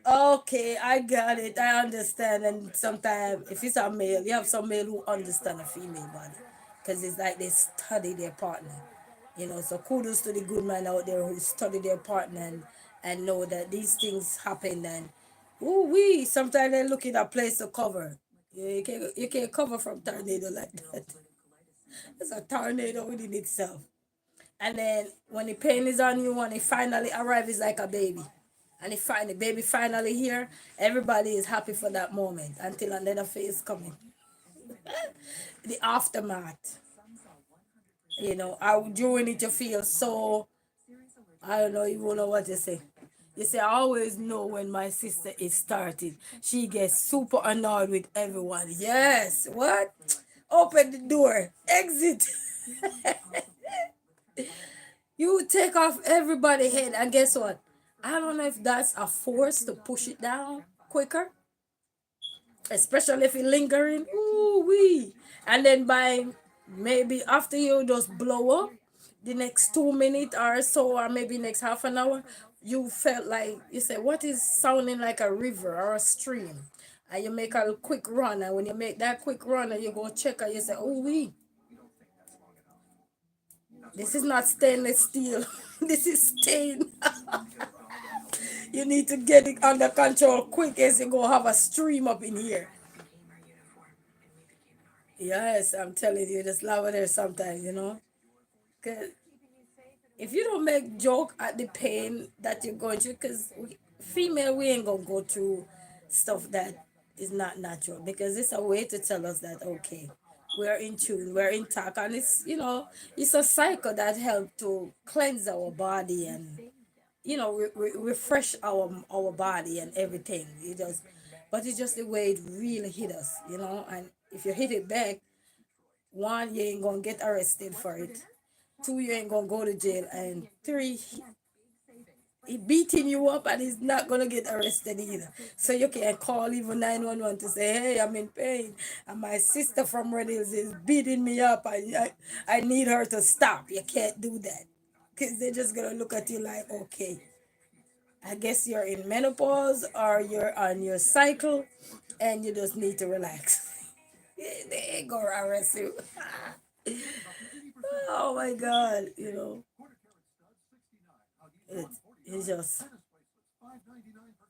okay, I got it. I understand. And sometimes, if it's a male, you have some male who understand a female body, because it's like they study their partner. So kudos to the good man out there who study their partner, and know that these things happen. And ooh we sometimes they look in a place to cover. You can't cover from tornado like that. It's a tornado within itself. And then when the pain is on you, when it finally arrives, it's like a baby. And if the baby finally here, everybody is happy for that moment until another phase coming. The aftermath, I during it you feel so, I don't know, you won't know what to say. You say, I always know when my sister is starting. She gets super annoyed with everyone. Yes, what? Open the door, exit. You take off everybody's head, and guess what? I don't know if that's a force to push it down quicker, especially if it's lingering. Ooh wee. And then by maybe after you just blow up, the next 2 minutes or so, or maybe next half an hour, you felt like you say, what is sounding like a river or a stream? And you make a quick run, and when you make that quick run and you go check and you say, oh wee, this is not stainless steel. This is stain. You need to get it under control quick as you go have a stream up in here. Yes, I'm telling you, just love it there sometimes. Cause if you don't make joke at the pain that you're going through, because female, we ain't gonna go through stuff that is not natural, because it's a way to tell us that okay, we're in tune, we're intact, and it's a cycle that helps to cleanse our body and refresh our body and everything. But it's just the way it really hit us. And if you hit it back, one, you ain't gonna get arrested for it. Two, you ain't gonna go to jail, and three, he beating you up and he's not gonna get arrested either. So you can call even 911 to say, hey, I'm in pain, and my sister from Red Hills is beating me up. I need her to stop. You can't do that, because they're just gonna look at you like, okay, I guess you're in menopause or you're on your cycle and you just need to relax. They ain't gonna arrest you. Oh my God, it's just.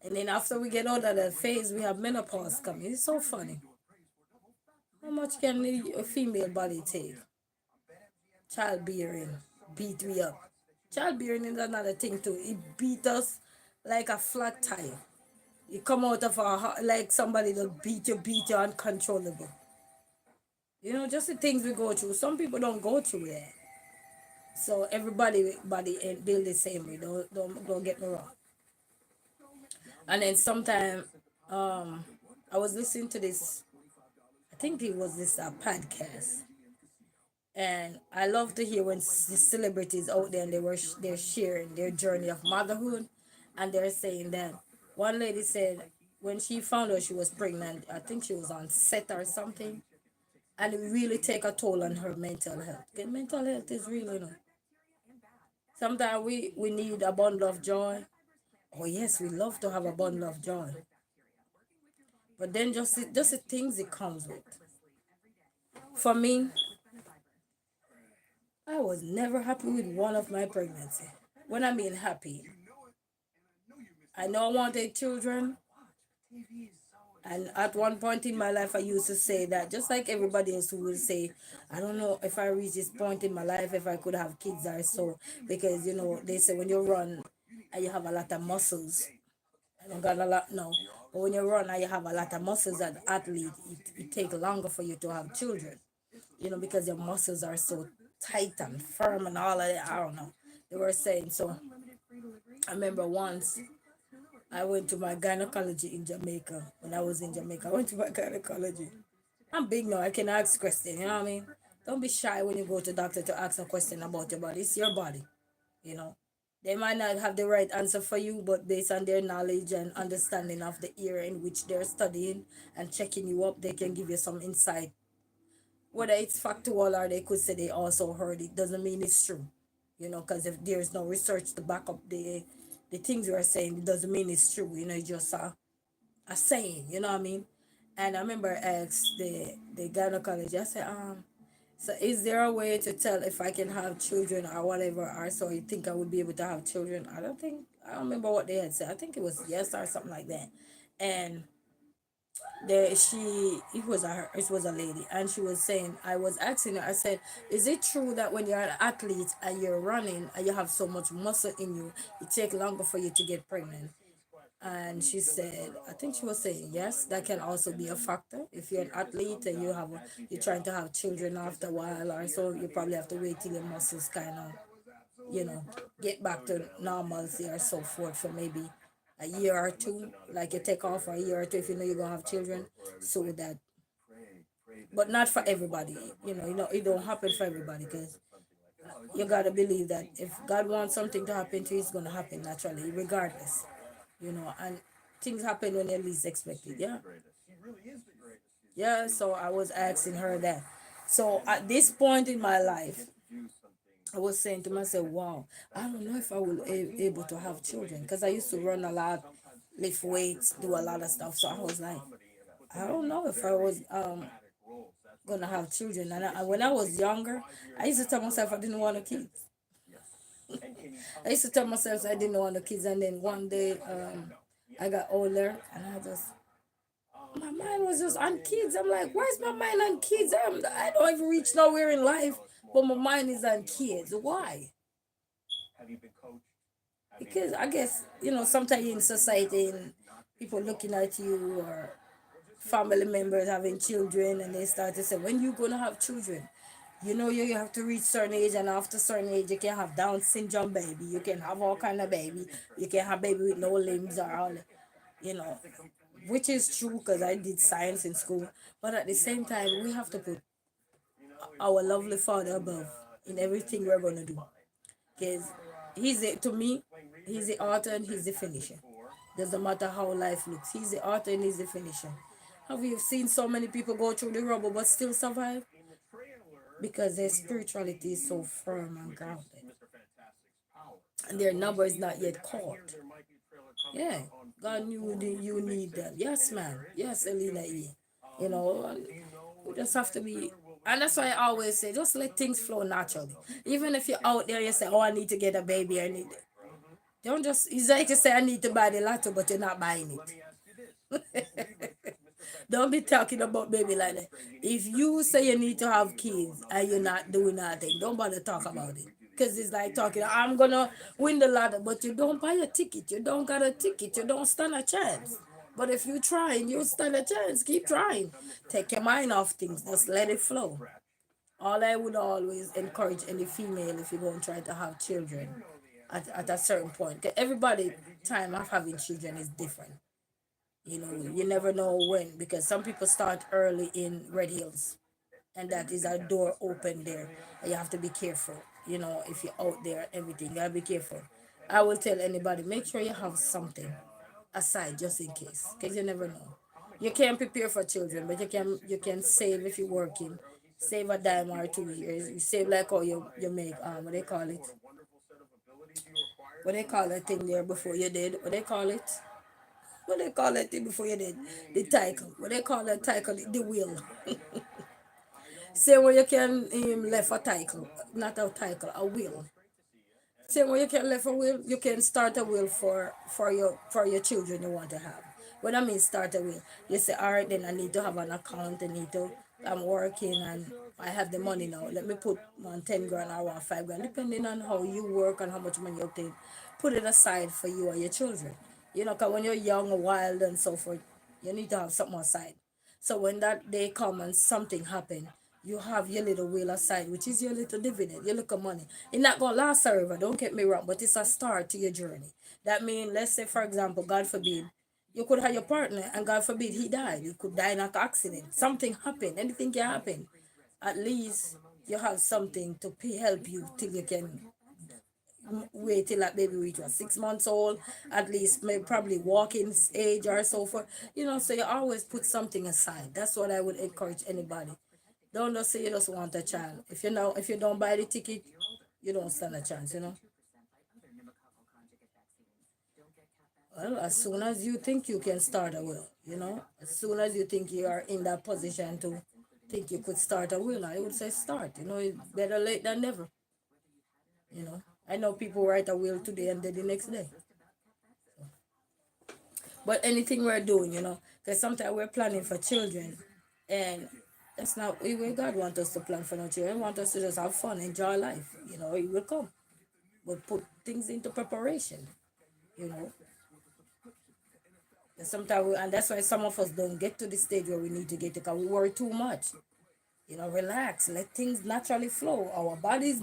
And then after we get out of that phase, we have menopause coming. It's so funny. How much can a female body take? Childbearing beat me up. Childbearing is another thing too. It beat us like a flat tire. You come out of like somebody that beat you uncontrollable. Just the things we go through. Some people don't go through that. So everybody body ain't built the same way. Don't get me wrong. And then sometime I was listening to this, I think it was this podcast. And I love to hear when the celebrities out there and they're sharing their journey of motherhood, and they're saying that one lady said when she found out she was pregnant, I think she was on set or something, and it really take a toll on her mental health. Okay, mental health is real. Sometimes we need a bundle of joy. Oh yes, we love to have a bundle of joy, but then just the things it comes with. For me, I was never happy with one of my pregnancy. When I mean happy, I know I wanted children, and at one point in my life, I used to say that, just like everybody else who will say, I don't know if I reach this point in my life if I could have kids or so, because they say when you run and you have a lot of muscles, I don't got a lot now, but when you run and you have a lot of muscles as an athlete, it takes longer for you to have children, because your muscles are so tight and firm and all of that. I don't know. They were saying so. I remember once I went to my gynecology in Jamaica. When I was in Jamaica, I went to my gynecology. I'm big now. I can ask questions. You know what I mean? Don't be shy when you go to doctor to ask a question about your body. It's your body. You know. They might not have the right answer for you, but based on their knowledge and understanding of the area in which they're studying and checking you up, they can give you some insight. Whether it's factual or they could say they also heard it, doesn't mean it's true. Because if there's no research to back up the things you are saying, it doesn't mean it's true. It's just a saying. You know what I mean? And I remember I asked the gynecologist. I said, so is there a way to tell if I can have children or whatever, or so you think I would be able to have children? I don't remember what they had said. I think it was yes or something like that. And there it was a lady, and she was saying, I was asking her, I said, is it true that when you're an athlete and you're running and you have so much muscle in you, it takes longer for you to get pregnant? And she said, I think she was saying yes, that can also be a factor. If you're an athlete and you're trying to have children after a while or so, you probably have to wait till your muscles kind of, you know, get back to normalcy or so forth for maybe a year or two. Like you take off for a year or two if you know you're gonna have children, so that, but not for everybody. It don't happen for everybody because you gotta believe that if God wants something to happen to you, it's gonna happen naturally, regardless. And things happen when they least expected. Yeah, yeah. So I was asking her that. So at this point in my life, I was saying to myself, wow, I don't know if I will able to have children because I used to run a lot, lift weights, do a lot of stuff. So I was like, I don't know if I was gonna have children. And when I was younger, I used to tell myself I didn't want a kid. I used to tell myself I didn't want the kids, and then one day I got older, and my mind was just on kids. I'm like, where's my mind on kids? I don't even reach nowhere in life, but my mind is on kids. Why? Because I guess, sometimes in society, and people looking at you, or family members having children, and they start to say, when you gonna have children? You have to reach certain age, and after certain age you can have Down syndrome baby, you can have all kind of baby, you can have baby with no limbs or all, you know which is true because I did science in school. But at the same time, we have to put our lovely Father above in everything we're gonna do, because to me, he's the author and he's the finisher. Doesn't matter how life looks, he's the author and he's the finisher. Have you seen so many people go through the rubble but still survive? Because their spirituality is so firm and grounded, and their number is not yet called. Yeah, God knew you need them. Yes, man. Yes, Elena E. And we just have to be. And that's why I always say, just let things flow naturally. Even if you're out there, you say, oh, I need to get a baby. I need. Don't just. It's like you say, I need to buy the lotto, but you're not buying it. Don't be talking about baby like that. If you say you need to have kids and you're not doing nothing, don't bother talk about it. Because it's like talking, I'm gonna win the lotto, but you don't buy a ticket, you don't got a ticket, you don't stand a chance. But if you try and you stand a chance, keep trying. Take your mind off things, just let it flow. All I would always encourage any female, if you're going to try to have children at a certain point, 'cause everybody time of having children is different. You never know when, because some people start early in Red Hills, and that is a door open there. And you have to be careful. If you're out there, everything, you gotta be careful. I will tell anybody, make sure you have something aside just in case, because you never know. You can't prepare for children, but you can save if you're working. Save a dime or 2 years. You save like how you make what they call it. What they call that thing there before you did? What they call it? What they call that thing before you did? The title. What they call that title? The will. Same way you can left a title, not a title, a will. Same way you can left a will, you can start a will for your children you want to have. What I mean start a will, you say, all right, then I need to have an account. I'm working and I have the money now. Let me put on 10 grand or 5 grand, depending on how you work and how much money you take. Put it aside for you and your children. Because when you're young, wild, and so forth, you need to have something aside. So when that day come and something happen, you have your little wheel aside, which is your little dividend, your little money. It's not gonna last forever, don't get me wrong, but it's a start to your journey. That means, let's say, for example, God forbid, you could have your partner, and God forbid he died. You could die in an accident. Something happened. Anything can happen. At least you have something to help you till you can wait till that baby reach 6 months old, at least maybe probably walking age or so forth. So you always put something aside. That's what I would encourage anybody. Don't just say you just want a child. If you don't buy the ticket, you don't stand a chance. Well, as soon as you think you can start a will, as soon as you think you are in that position to think you could start a will, I would say start. It's better late than never. I know people write a will today and then the next day. But anything we're doing, because sometimes we're planning for children, and that's not where God wants us to plan for no children. He wants us to just have fun, enjoy life. He will come. But put things into preparation, you know. And sometimes, and that's why some of us don't get to the stage where we need to get to, because we worry too much. Relax, let things naturally flow. Our bodies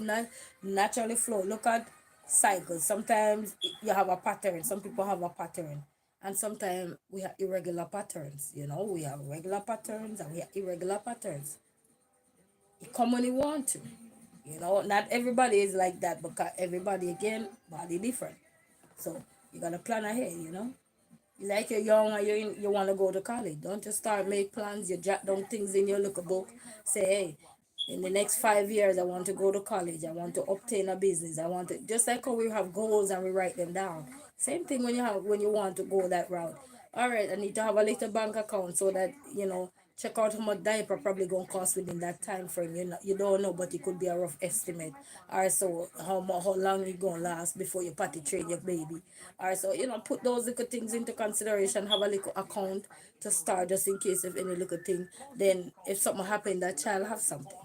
naturally flow. Look at cycles. Sometimes you have a pattern. Some people have a pattern. And sometimes we have irregular patterns. We have regular patterns and we have irregular patterns. You come when you want to. Not everybody is like that, because everybody, again, body different. So you got to plan ahead. Like you're young and you want to go to college. Don't just start make plans. You jot down things in your little book. Say, hey, in the next 5 years, I want to go to college. I want to obtain a business. I want to, just like how we have goals and we write them down. Same thing when you want to go that route. All right, I need to have a little bank account so that check out how much diaper probably gonna cost within that time frame. You don't know, but it could be a rough estimate. Or so how long you gonna last before you potty train your baby. Or so put those little things into consideration. Have a little account to start just in case of any little thing. Then if something happen, that child have something.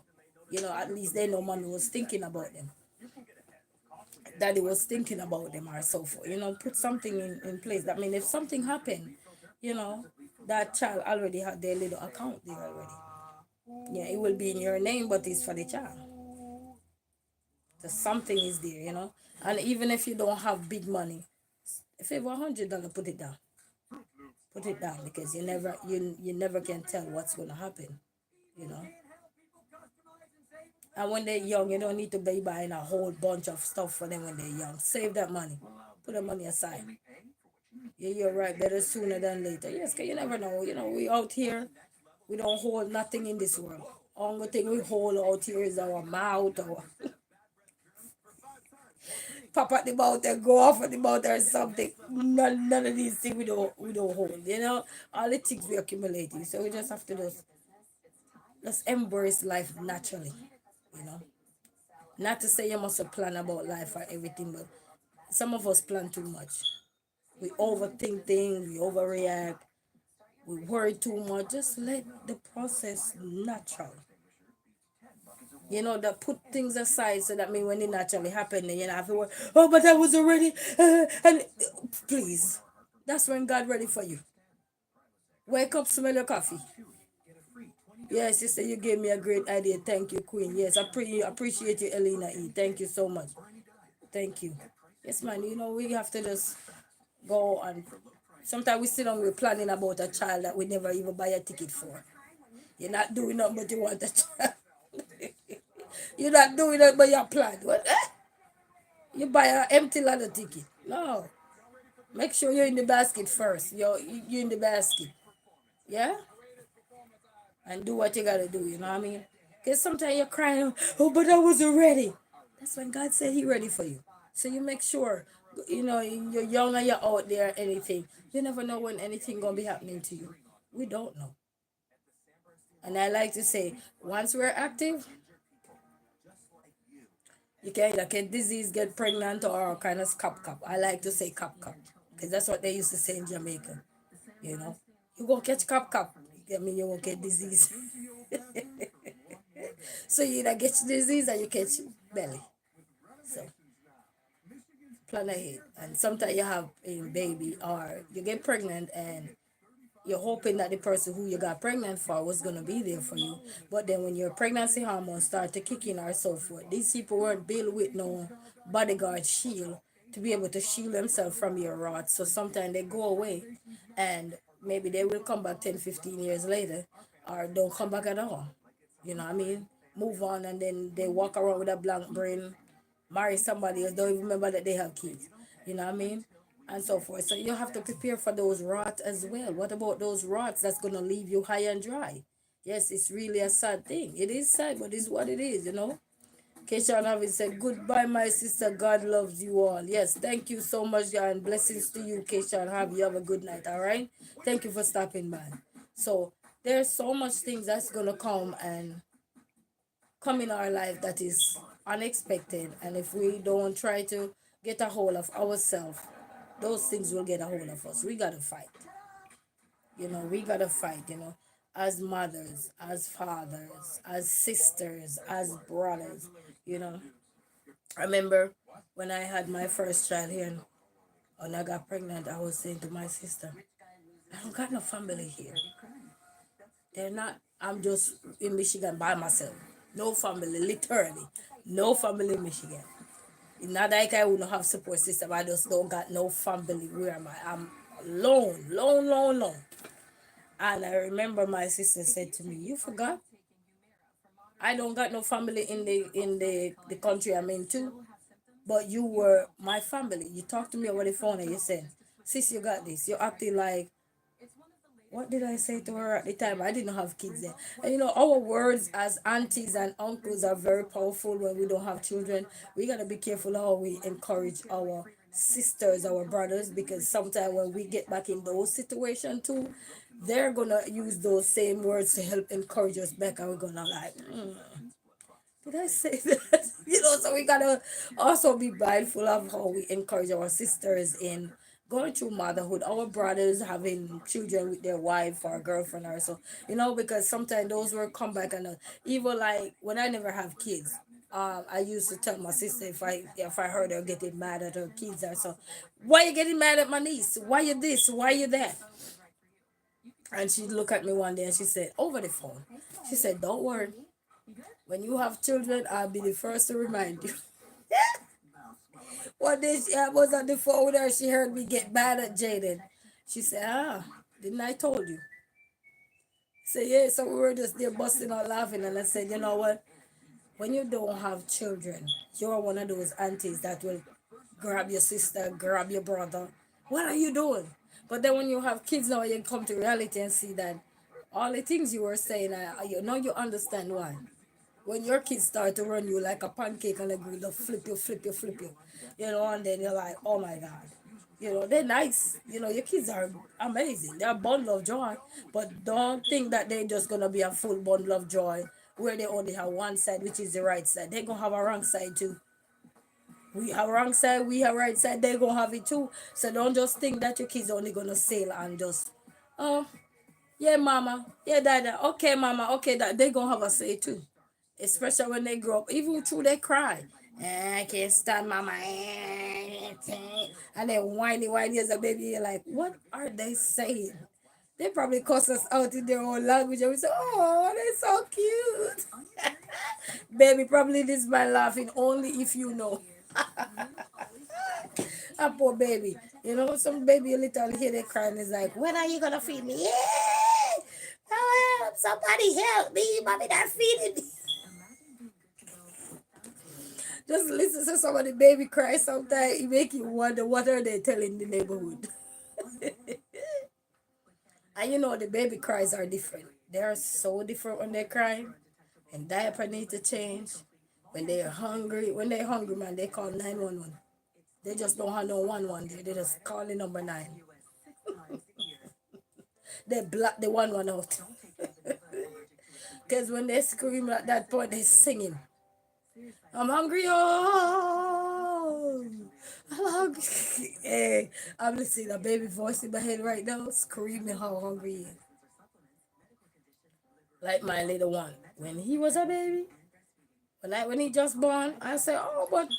At least they know mommy was thinking about them. Daddy was thinking about them or so forth. Put something in place. That means if something happened, you know, that child already had their little account there already. Yeah, it will be in your name, but it's for the child. So something is there. And even if you don't have big money, if you have $100, put it down. Put it down, because you never can tell what's gonna happen. You know. And when they're young, you don't need to be buying a whole bunch of stuff for them when they're young. Save that money. Put the money aside. Yeah, you're right. Better sooner than later. Yes, because you never know. We out here, we don't hold nothing in this world. Only thing we hold out here is our mouth, our pop at the mouth and go off at the mouth or something. None of these things we don't hold. All the things we accumulating. So we just have to just embrace life naturally. You know. Not to say you must plan about life or everything, but some of us plan too much. We overthink things, we overreact, we worry too much. Just let the process natural. That put things aside so that mean when it naturally happen, then you don't have to worry, oh, but I wasn't ready. And please, that's when God ready for you. Wake up, smell your coffee. Yes, sister, you gave me a great idea. Thank you, Queen. Yes, I appreciate you, Elena E. Thank you so much. Thank you. Yes, man, we have to just go, and sometimes we sit down, we're planning about a child that we never even buy a ticket for. You're not doing nothing but you want a child. You're not doing it but you plan. What? You buy an empty ladder ticket. No. Make sure you're in the basket first. You're in the basket. Yeah? And do what you gotta do, you know what I mean? Because sometimes you're crying, oh, but I wasn't ready. That's when God said He ready for you. So you make sure, you're young and you're out there, anything. You never know when anything gonna be happening to you. We don't know. And I like to say, once we're active, you can either get disease, get pregnant, or kind of cop. I like to say cop. Because that's what they used to say in Jamaica. You know, you gonna catch cop. I mean, you won't get disease. So you either get disease or you catch belly. So plan ahead. And sometimes you have a baby or you get pregnant and you're hoping that the person who you got pregnant for was gonna be there for you. But then when your pregnancy hormones start to kick in or so forth, these people weren't built with no bodyguard shield to be able to shield themselves from your wrath. So sometimes they go away and maybe they will come back 10, 15 years later or don't come back at all. You know what I mean? Move on, and then they walk around with a blank brain, marry somebody else, don't even remember that they have kids. You know what I mean? And so forth. So you have to prepare for those rots as well. What about those rots that's gonna leave you high and dry? Yes, it's really a sad thing. It is sad, but it's what it is. Keisha Navi said, goodbye, my sister. God loves you all. Yes, thank you so much, and blessings to you, Keisha Navi. You have a good night, all right? Thank you for stopping by. So there's so much things that's gonna come in our life that is unexpected, and if we don't try to get a hold of ourselves, those things will get a hold of us. We gotta fight. We gotta fight, as mothers, as fathers, as sisters, as brothers, you know. I remember when I had my first child here and when I got pregnant, I was saying to my sister, I don't got no family here. They're not, I'm just in Michigan by myself. No family, literally. No family in Michigan. It's not like I wouldn't have support system. I just don't got no family. Where am I? I'm alone, lone, lone, lone. And I remember my sister said to me, "You forgot? I don't got no family in the country I'm in too. But you were my family. You talked to me over the phone and you said, Sis, you got this. You're acting like what did I say to her at the time? I didn't have kids then. And our words as aunties and uncles are very powerful when we don't have children. We gotta be careful how we encourage our sisters, our brothers, because sometimes when we get back in those situations too, they're gonna use those same words to help encourage us back, and we're gonna like, did I say that? So we gotta also be mindful of how we encourage our sisters in going through motherhood, our brothers having children with their wife or girlfriend or so, because sometimes those will come back and even like when I never have kids. I used to tell my sister if I heard her getting mad at her kids or so, why you getting mad at my niece? Why you this? Why you that? And she looked at me one day and she said, over the phone, she said, don't worry. When you have children, I'll be the first to remind you. One day I was on the phone with her, she heard me get mad at Jaden. She said, didn't I told you? So yeah, so we were just there busting out laughing and I said, you know what? When you don't have children, you're one of those aunties that will grab your sister, grab your brother. What are you doing? But then when you have kids now, you come to reality and see that all the things you were saying, you understand why. When your kids start to run you like a pancake on the grill, they'll flip you, flip you, flip you, and then you're like, oh my God. They're nice. Your kids are amazing. They're a bundle of joy. But don't think that they're just going to be a full bundle of joy where they only have one side, which is the right side. They're going to have a wrong side too. We have wrong side, we have right side, they're going to have it too. So don't just think that your kids only going to sail and just, oh, yeah, mama. Yeah, dada. Okay, mama. Okay, that they're going to have a say too, especially when they grow up. Even through they cry. I can't stand mama. And then whiny as a baby. You're like, what are they saying? They probably cuss us out in their own language and we say, oh, they're so cute. Baby, probably this man laughing only if you know. A poor baby. Some baby you literally hear they crying is like, when are you gonna feed me? Yeah! Help! Somebody help me! Mommy not feeding me. Just listen to somebody baby cry sometimes, it make you wonder what are they telling the neighborhood. And the baby cries are different. They are so different when they cry. And diaper need to change. When they're hungry, man, they call 911. They just don't have no 1-1 there. They just call the number 9. They block the 1-1 out. Because when they scream at that point, they're singing. I'm hungry. Oh, I'm hungry. Hey, I'm listening to a baby voice in my head right now, screaming how hungry he is. Like my little one. When he was a baby, when he just born, I said, oh, but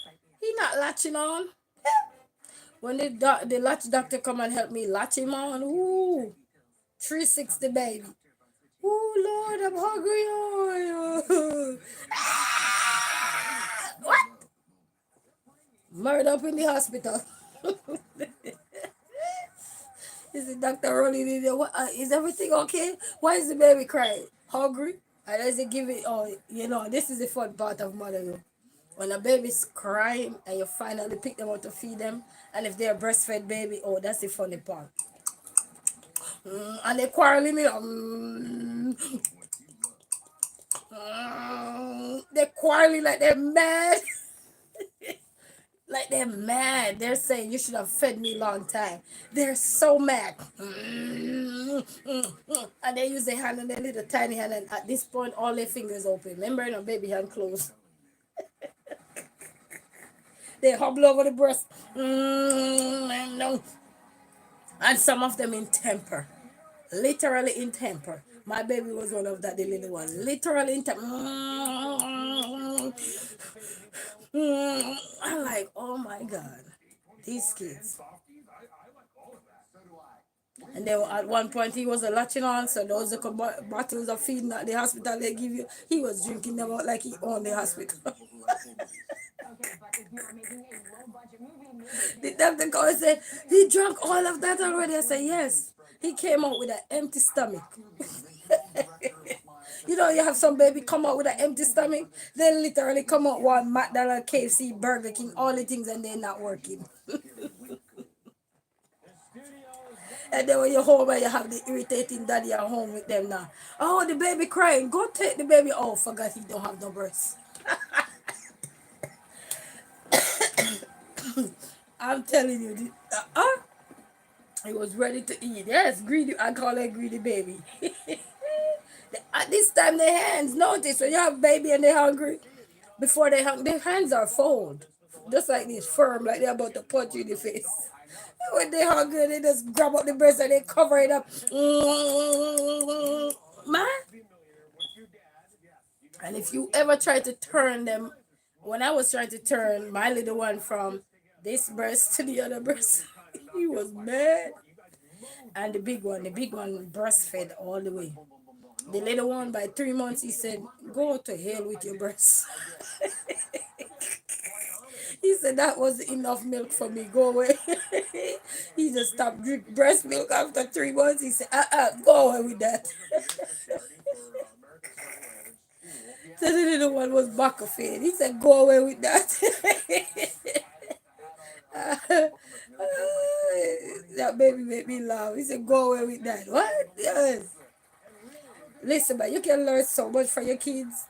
he not latching on. When the latch doctor come and help me latch him on, ooh, 360 baby. Oh Lord, I'm hungry. Oh, what? Murder up in the hospital. Is the doctor rolling in there? What, is everything okay? Why is the baby crying? Hungry? And as they give it, this is the fun part of motherhood. When a baby's crying and you finally pick them up to feed them, and if they're a breastfed baby, oh, that's the funny part. And they quarreling me. They're quarreling like they're mad. Like they're mad. They're saying you should have fed me long time. They're so mad. And they use their hand and their little tiny hand, and at this point all their fingers open. Remember, baby hand closed. They hobble over the breast. No. And some of them in temper. Literally in temper. My baby was one of that, the little one. Literally in temper. I'm like, oh my God. These kids. And then at one point he was latching on, so those little bottles of feeding at the hospital they give you, he was drinking them out like he owned the hospital. The doctor come and say, he drank all of that already. I said, yes. He came out with an empty stomach. You know, you have some baby come out with an empty stomach, they literally come out one McDonald's, KFC, Burger King, all the things, and they're not working. And then when you're home and you have the irritating daddy at home with them now. Oh, the baby crying. Go take the baby. Oh, forgot he don't have no breast. I'm telling you, he was ready to eat. Yes, greedy. I call it greedy baby. At this time, their hands, notice when you have baby and they're hungry, before they hungry, their hands are fold. Just like this, firm, like they're about to punch you in the face. When they're hungry, they just grab up the breast and they cover it up. Man. And if you ever try to turn them, when I was trying to turn my little one from this breast to the other breast, he was mad. And the big one breastfed all the way. The little one, by 3 months, he said, go to hell with your breasts. He said that was enough milk for me. Go away. He just stopped drinking breast milk after 3 months. He said, go away with that. So the little one was back of it. He said, go away with that. That baby made me laugh. He said, go away with that. What? Yes. Listen, but you can learn so much from your kids.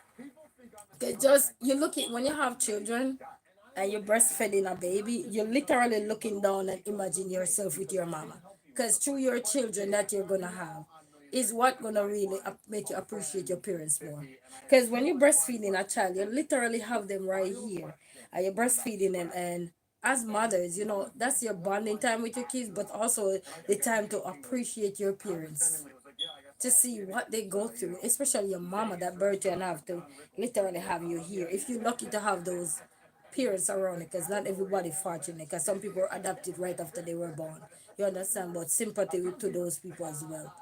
They just, you look at, when you have children and you're breastfeeding a baby, you're literally looking down and imagine yourself with your mama. Because through your children that you're going to have is what going to really make you appreciate your parents more. Because when you're breastfeeding a child, you literally have them right here. And you're breastfeeding them, and as mothers, you know, that's your bonding time with your kids, but also the time to appreciate your parents, to see what they go through, especially your mama that birthed you and have to literally have you here. If you're lucky to have those parents around it, because not everybody fortunate, because some people are adopted right after they were born. You understand? But sympathy to those people as well.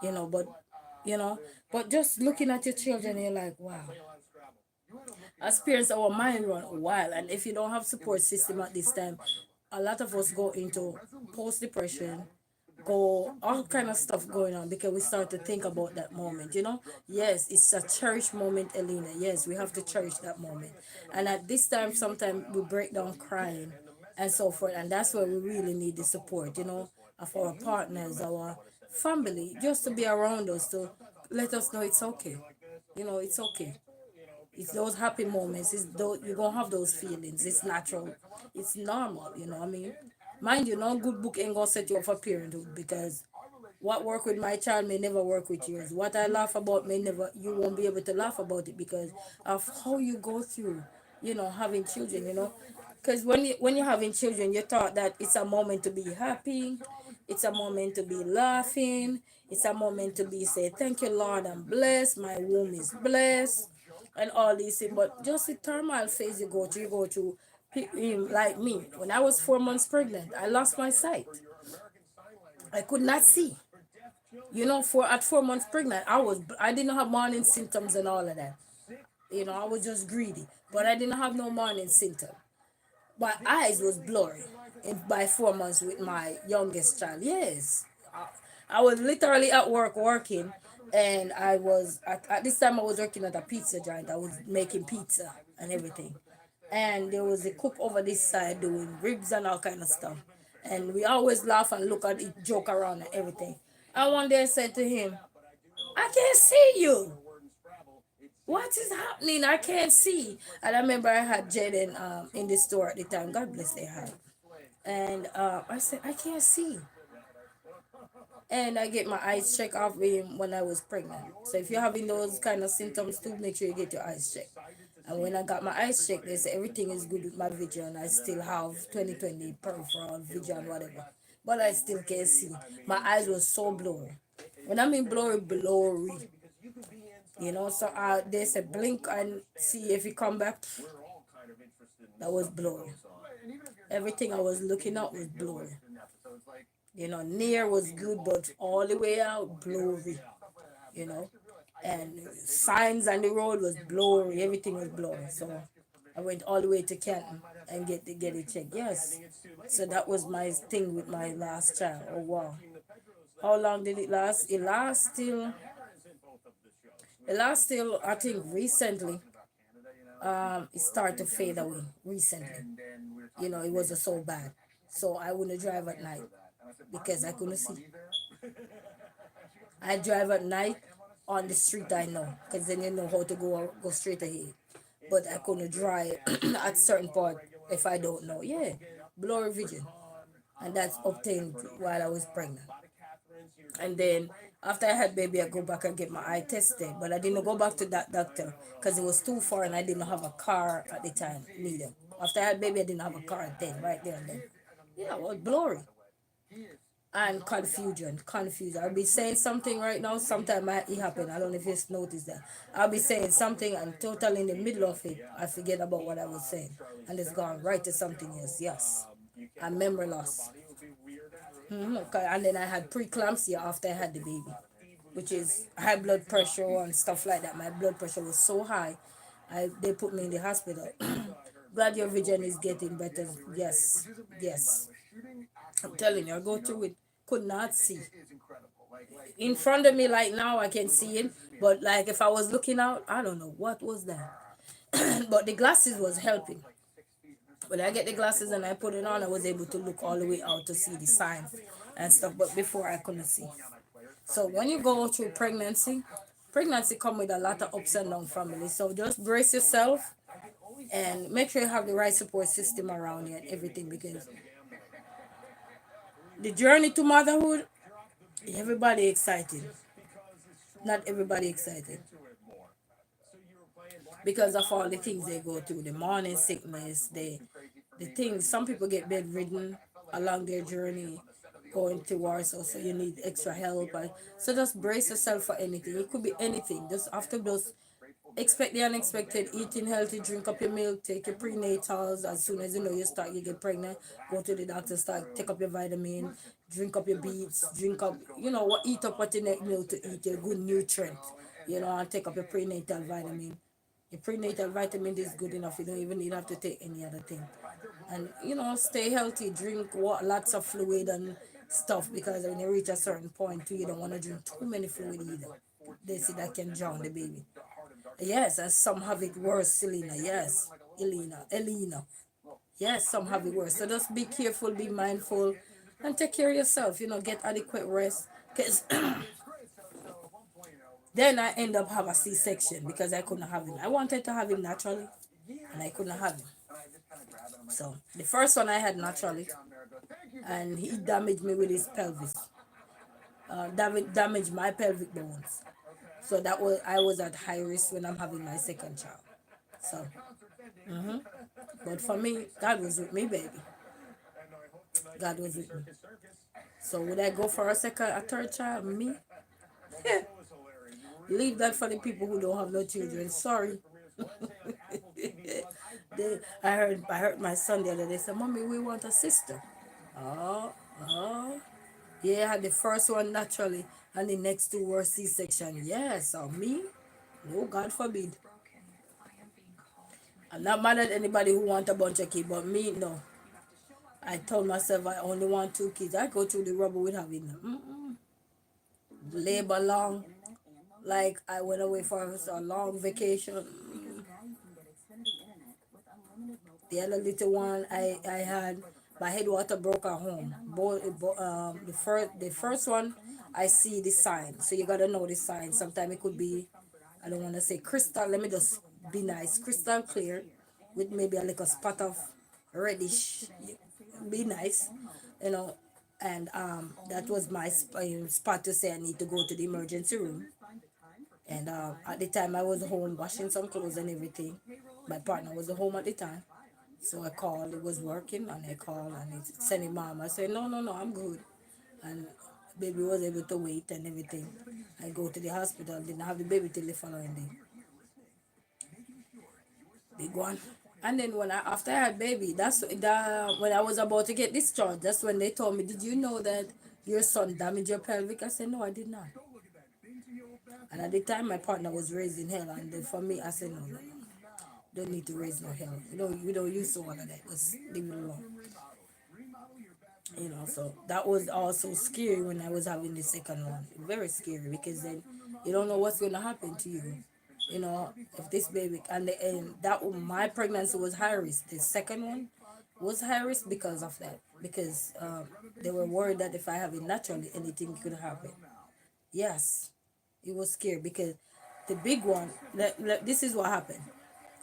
You know, but you know, but just looking at your children, you're like, wow. As parents, our mind run wild, and if you don't have support system at this time, a lot of us go into post depression, go all kind of stuff going on because we start to think about that moment. You know, yes, it's a cherished moment, Elena. Yes, we have to cherish that moment, and at this time, sometimes we break down crying and so forth, and that's where we really need the support. You know, of our partners, our family, just to be around us to let us know it's okay. You know, it's okay. It's those happy moments. It's those, you're gonna have those feelings. It's natural. It's normal. You know what I mean? Mind you, no good book ain't gonna set you up for parenthood, because what work with my child may never work with yours. What I laugh about may never, you won't be able to laugh about it because of how you go through, you know, having children, you know. Because when you're having children, you thought that it's a moment to be happy, it's a moment to be laughing, it's a moment to be say, thank you, Lord, I'm blessed, my womb is blessed, and all these things. But just the turmoil phase you go through, like me. When I was 4 months pregnant, I lost my sight. I could not see. You know, for at 4 months pregnant, I didn't have morning symptoms and all of that. You know, I was just greedy, but I didn't have no morning symptom. My eyes was blurry by 4 months with my youngest child. Yes, I was literally at work working, and I was at this time I was working at a pizza joint. I was making pizza and everything, and there was a cook over this side doing ribs and all kind of stuff. And we always laugh and look at it, joke around and everything. And one day I said to him, I can't see you. What is happening? I can't see. And I remember I had Jaden in the store at the time. God bless their heart. And I said, I can't see. And I get my eyes checked off him when I was pregnant. So if you're having those kind of symptoms too, make sure you get your eyes checked. And when I got my eyes checked, they said everything is good with my vision. I still have 20/20 peripheral vision, whatever. But I still can't see. My eyes were so blurry. When I mean blurry, blurry. So they said blink and see if you come back. That was blurry. Everything I was looking at was blurry. Near was good, but all the way out, blurry. You know, and signs on the road was blurry. Everything was blurry. So I went all the way to Canton and get it checked. Yes. So that was my thing with my last child. Oh wow. How long did it last? It last till I think recently. It started to fade away recently. It wasn't so bad. So I wouldn't drive at night because I couldn't see. I drive at night on the street I know, because then you know how to go straight ahead. But I couldn't drive at certain part if I don't know. Yeah, blurry vision, and that's obtained while I was pregnant. And then after I had baby, I go back and get my eye tested, but I didn't go back to that doctor because it was too far and I didn't have a car at the time neither. After I had baby, I didn't have a car then, right there and then. It was blurry and confusion, confusion. I'll be saying something right now. Sometime it happen. I don't know if you've noticed that. I'll be saying something and totally in the middle of it, I forget about what I was saying, and it's gone right to something else. Yes, and memory loss. Okay. And then I had preeclampsia after I had the baby, which is high blood pressure and stuff like that. My blood pressure was so high, they put me in the hospital. Glad your vision is getting better. Yes, yes. I'm telling you, I go through it. Could not see. In front of me, like now, I can see it. But like if I was looking out, I don't know what was that. But the glasses was helping. When I get the glasses and I put it on, I was able to look all the way out to see the signs and stuff. But before I couldn't see. So when you go through pregnancy come with a lot of ups and downs, family. So just brace yourself and make sure you have the right support system around you and everything, because the journey to motherhood, everybody excited. Not everybody excited because of all the things they go through, the morning sickness, the things. Some people get bedridden along their journey going towards us, so you need extra help. So just brace yourself for anything. It could be anything. Just after those, expect the unexpected, eating healthy, drink up your milk, take your prenatals. As soon as you get pregnant, go to the doctor, start take up your vitamin, drink up your beets, drink up, eat up what you need to eat, your good nutrient, and take up your prenatal vitamin. Your prenatal vitamin is good enough. You don't even need have to take any other thing. And stay healthy, drink lots of fluid and stuff, because when you reach a certain point too, you don't want to drink too many fluid either. They say that can drown the baby. Yes, and some have it worse, Selena. Yes, Elena. Yes, some have it worse. So just be careful, be mindful, and take care of yourself. Get adequate rest. Because then I end up have a C-section because I couldn't have him. I wanted to have him naturally, and I couldn't have him. So the first one I had naturally, and he damaged me with his pelvis. Damaged my pelvic bones. So that was I was at high risk when I'm having my second child. So, but for me, God was with me, baby. God was with me. So would I go for a third child? Me? Leave that for the people who don't have no children. Sorry. I heard my son the other day say, "Mommy, we want a sister." Oh, oh. Yeah, I had the first one naturally, and the next two were C-section. Yes, so me? No, God forbid. I'm not mad at anybody who want a bunch of kids, but me, no. I told myself I only want two kids. I go through the rubber with having them. Labor long, like I went away for a long vacation. The other little one I had, my headwater broke at home. The first one, I see the sign. So you gotta know the sign. Sometimes it could be, I don't want to say crystal. Let me just be nice. Crystal clear with maybe a little spot of reddish. Be nice, you know. And that was my spot to say I need to go to the emergency room. And at the time I was home washing some clothes and everything. My partner was at home at the time. So I called, it was working, and I called and it sent him mom. I said, no, no, no, I'm good. And baby was able to wait and everything. I go to the hospital, didn't have the baby till the following day. Big one. And then after I had baby, that's when I was about to get discharged, that's when they told me, did you know that your son damaged your pelvic? I said, no, I did not. And at the time, my partner was raising hell, and then for me, I said, no, no, no, don't need to raise no hell. You don't use all of that. Just leave it alone. So that was also scary when I was having the second one. Very scary because then you don't know what's going to happen to you. If this baby and that my pregnancy was high risk. The second one was high risk because of that. Because they were worried that if I have it naturally, anything could happen. Yes, it was scary because the big one. This is what happened.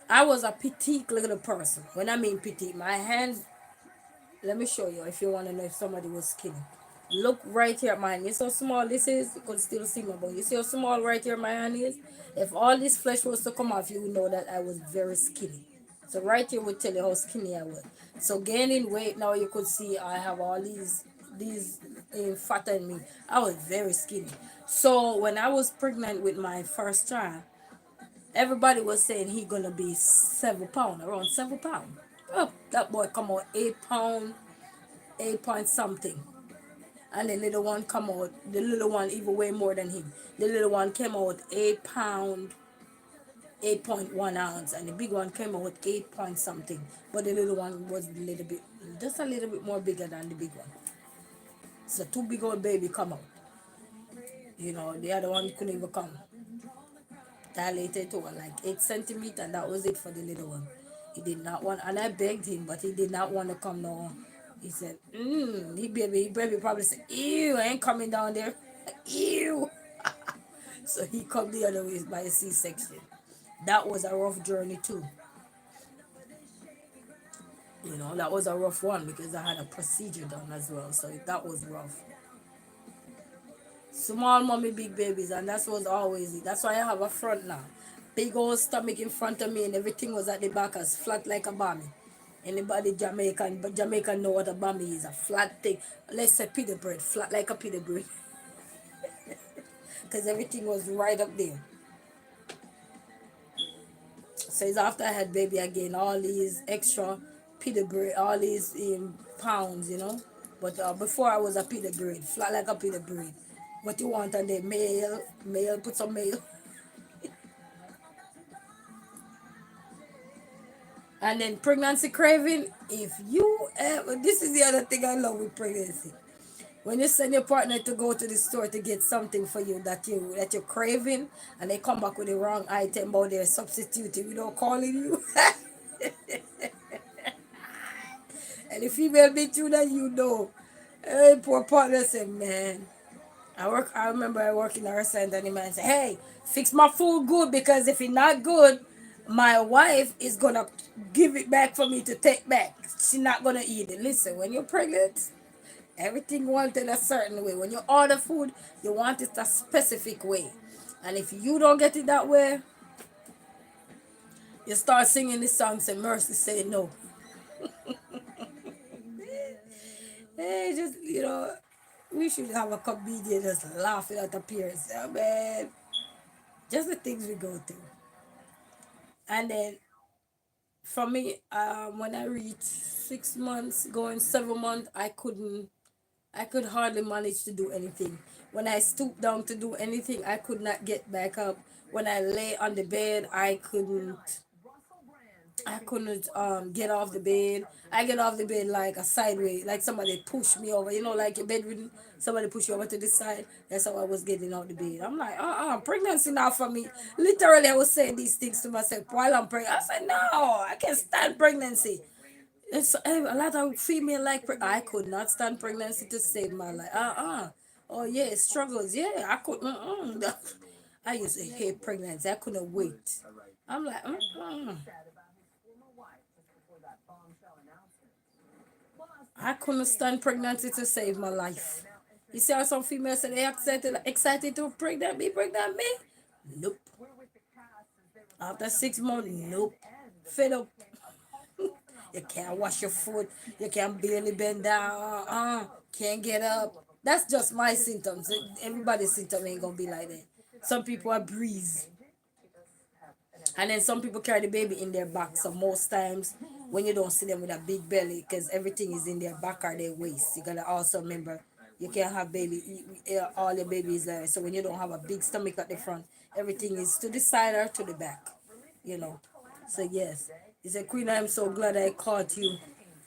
I was a petite little person. When I mean petite, my hands. Let me show you if you want to know if somebody was skinny. Look right here at mine. You see how small this is? You could still see my bone. You see how small right here my hand is? If all this flesh was to come off, you would know that I was very skinny. So right here would tell you how skinny I was. So gaining weight now you could see I have all these fat in me. I was very skinny. So when I was pregnant with my first child, everybody was saying he gonna be 7 pounds, around 7 pounds. Oh, that boy come out 8 pounds, 8 point something. And the little one come out, the little one even way more than him. The little one came out 8 pound, 8.1 ounce, and the big one came out 8 point something. But the little one was just a little bit more bigger than the big one. So two big old baby come out. The other one couldn't even come. Dilated to like 8 centimeters, and that was it for the little one. He did not want, and I begged him, but he did not want to come no. He said, he baby probably said, ew, I ain't coming down there. Ew. So he come the other way by a C-section. That was a rough journey too. That was a rough one because I had a procedure done as well. So that was rough. Small mommy, big babies, and that was always it. That's why I have a front now. Big old stomach in front of me, and everything was at the back as flat like a bammy. Anybody Jamaican know what a bammy is? A flat thing. Let's say pita bread, flat like a pita bread. Because everything was right up there. So it's after I had baby again, all these extra pita bread, all these pounds. But before I was a pita bread, flat like a pita bread. What you want on the mail, put some mail. And then pregnancy craving, if you ever, this is the other thing I love with pregnancy. When you send your partner to go to the store to get something for you that you're craving, and they come back with the wrong item, but they're substituting without calling you. And the female be true that hey, poor partner said, man, I remember I work in a restaurant, and the man said, hey, fix my food good, because if it's not good, my wife is gonna give it back for me to take back. She's not gonna eat it. Listen, when you're pregnant, everything wanted a certain way. When you order food, you want it a specific way. And if you don't get it that way, you start singing the song, say mercy, say no. Hey, just, we should have a comedian just laughing at the parents. Oh, man, just the things we go through. And then for me, when I reached 6 months, going 7 months, I could hardly manage to do anything. When I stooped down to do anything, I could not get back up. When I lay on the bed, I couldn't get off the bed. I get off the bed like a sideways, like somebody pushed me over. Like your bedridden, somebody push you over to the side. That's how I was getting out the bed. I'm like, pregnancy now for me. Literally, I was saying these things to myself while I'm pregnant. I said, no, I can't stand pregnancy. It's a lot of female like I could not stand pregnancy to save my life. Oh yeah, struggles. Yeah, I could. I used to hate pregnancy. I couldn't wait. I'm like, I couldn't stand pregnancy to save my life. You see how some females say they excited to be pregnant me? Nope. After 6 months, nope. fed up. You can't wash your foot. You can barely bend down. Can't get up. That's just my symptoms. Everybody's symptom ain't gonna be like that. Some people are breeze. And then some people carry the baby in their back. So most times when you don't see them with a big belly, because everything is in their back or their waist, you gotta also remember you can't have baby all your babies there. So when you don't have a big stomach at the front, everything is to the side or to the back. You know. So yes, he said, Queen, I'm so glad I caught you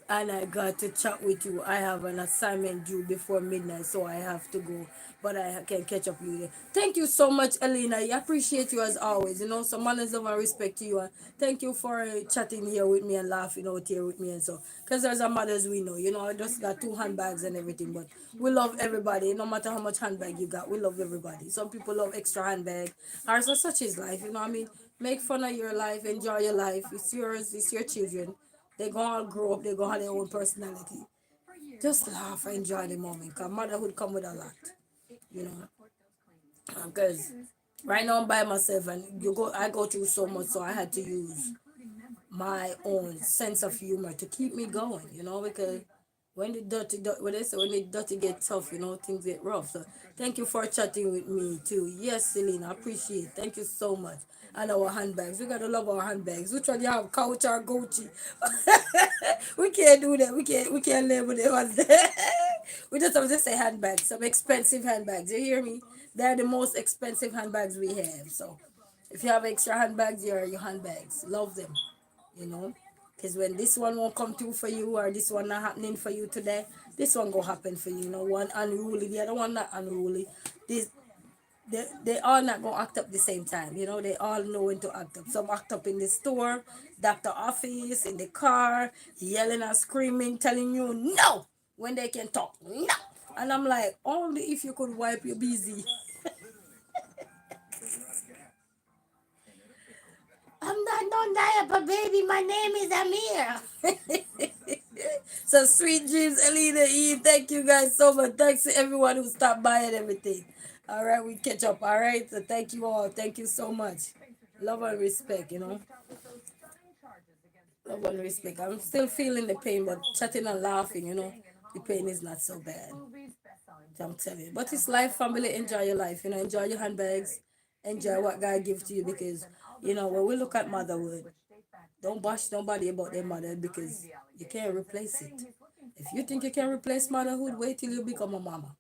and I got to chat with you. I have an assignment due before midnight, so I have to go. But I can catch up with you. Thank you so much, Elena. I appreciate you as always. You know, so manners, love, and respect to you. And thank you for chatting here with me and laughing out here with me and so. Because there's a mothers we know. You know, I just got two handbags and everything, but we love everybody. No matter how much handbag you got, we love everybody. Some people love extra handbag. Or so such is life. You know what I mean? Make fun of your life. Enjoy your life. It's yours. It's your children. They're gonna grow up, they're gonna have their own personality. Just laugh and enjoy the moment. Cause motherhood come with a lot, you know. Because right now I'm by myself and I go through so much, so I had to use my own sense of humor to keep me going, you know, because when the when they say when the dirty get tough, you know, things get rough. So thank you for chatting with me too. Yes, Selena, I appreciate it. Thank you so much. And our handbags. We gotta love our handbags. Which one you have? Couch or Gucci? We can't do that. We can't label them as that. We just have to say handbags. Some expensive handbags. You hear me? They're the most expensive handbags we have. So if you have extra handbags, you're your handbags. Love them, you know. Because when this one won't come through for you or this one not happening for you today, this one go happen for you. You know, one unruly, the other one not unruly. This they all not gonna act up the same time. You know, they all know when to act up. Some act up in the store, doctor office, in the car, yelling and screaming, telling you no when they can talk. No. And I'm like, only if you could wipe your busy. I'm not no diaper baby. My name is Amir. So sweet dreams, Alina E. Thank you guys so much. Thanks to everyone who stopped by and everything. All right, we catch up. All right, so thank you all. Thank you so much. Love and respect. You know, love and respect. I'm still feeling the pain, but chatting and laughing. You know, the pain is not so bad. I'm telling you. But it's life, family. Enjoy your life. You know, enjoy your handbags. Enjoy what God gives to you because, you know, when we look at motherhood, don't bash nobody about their mother because you can't replace it. If you think you can replace motherhood, wait till you become a mama.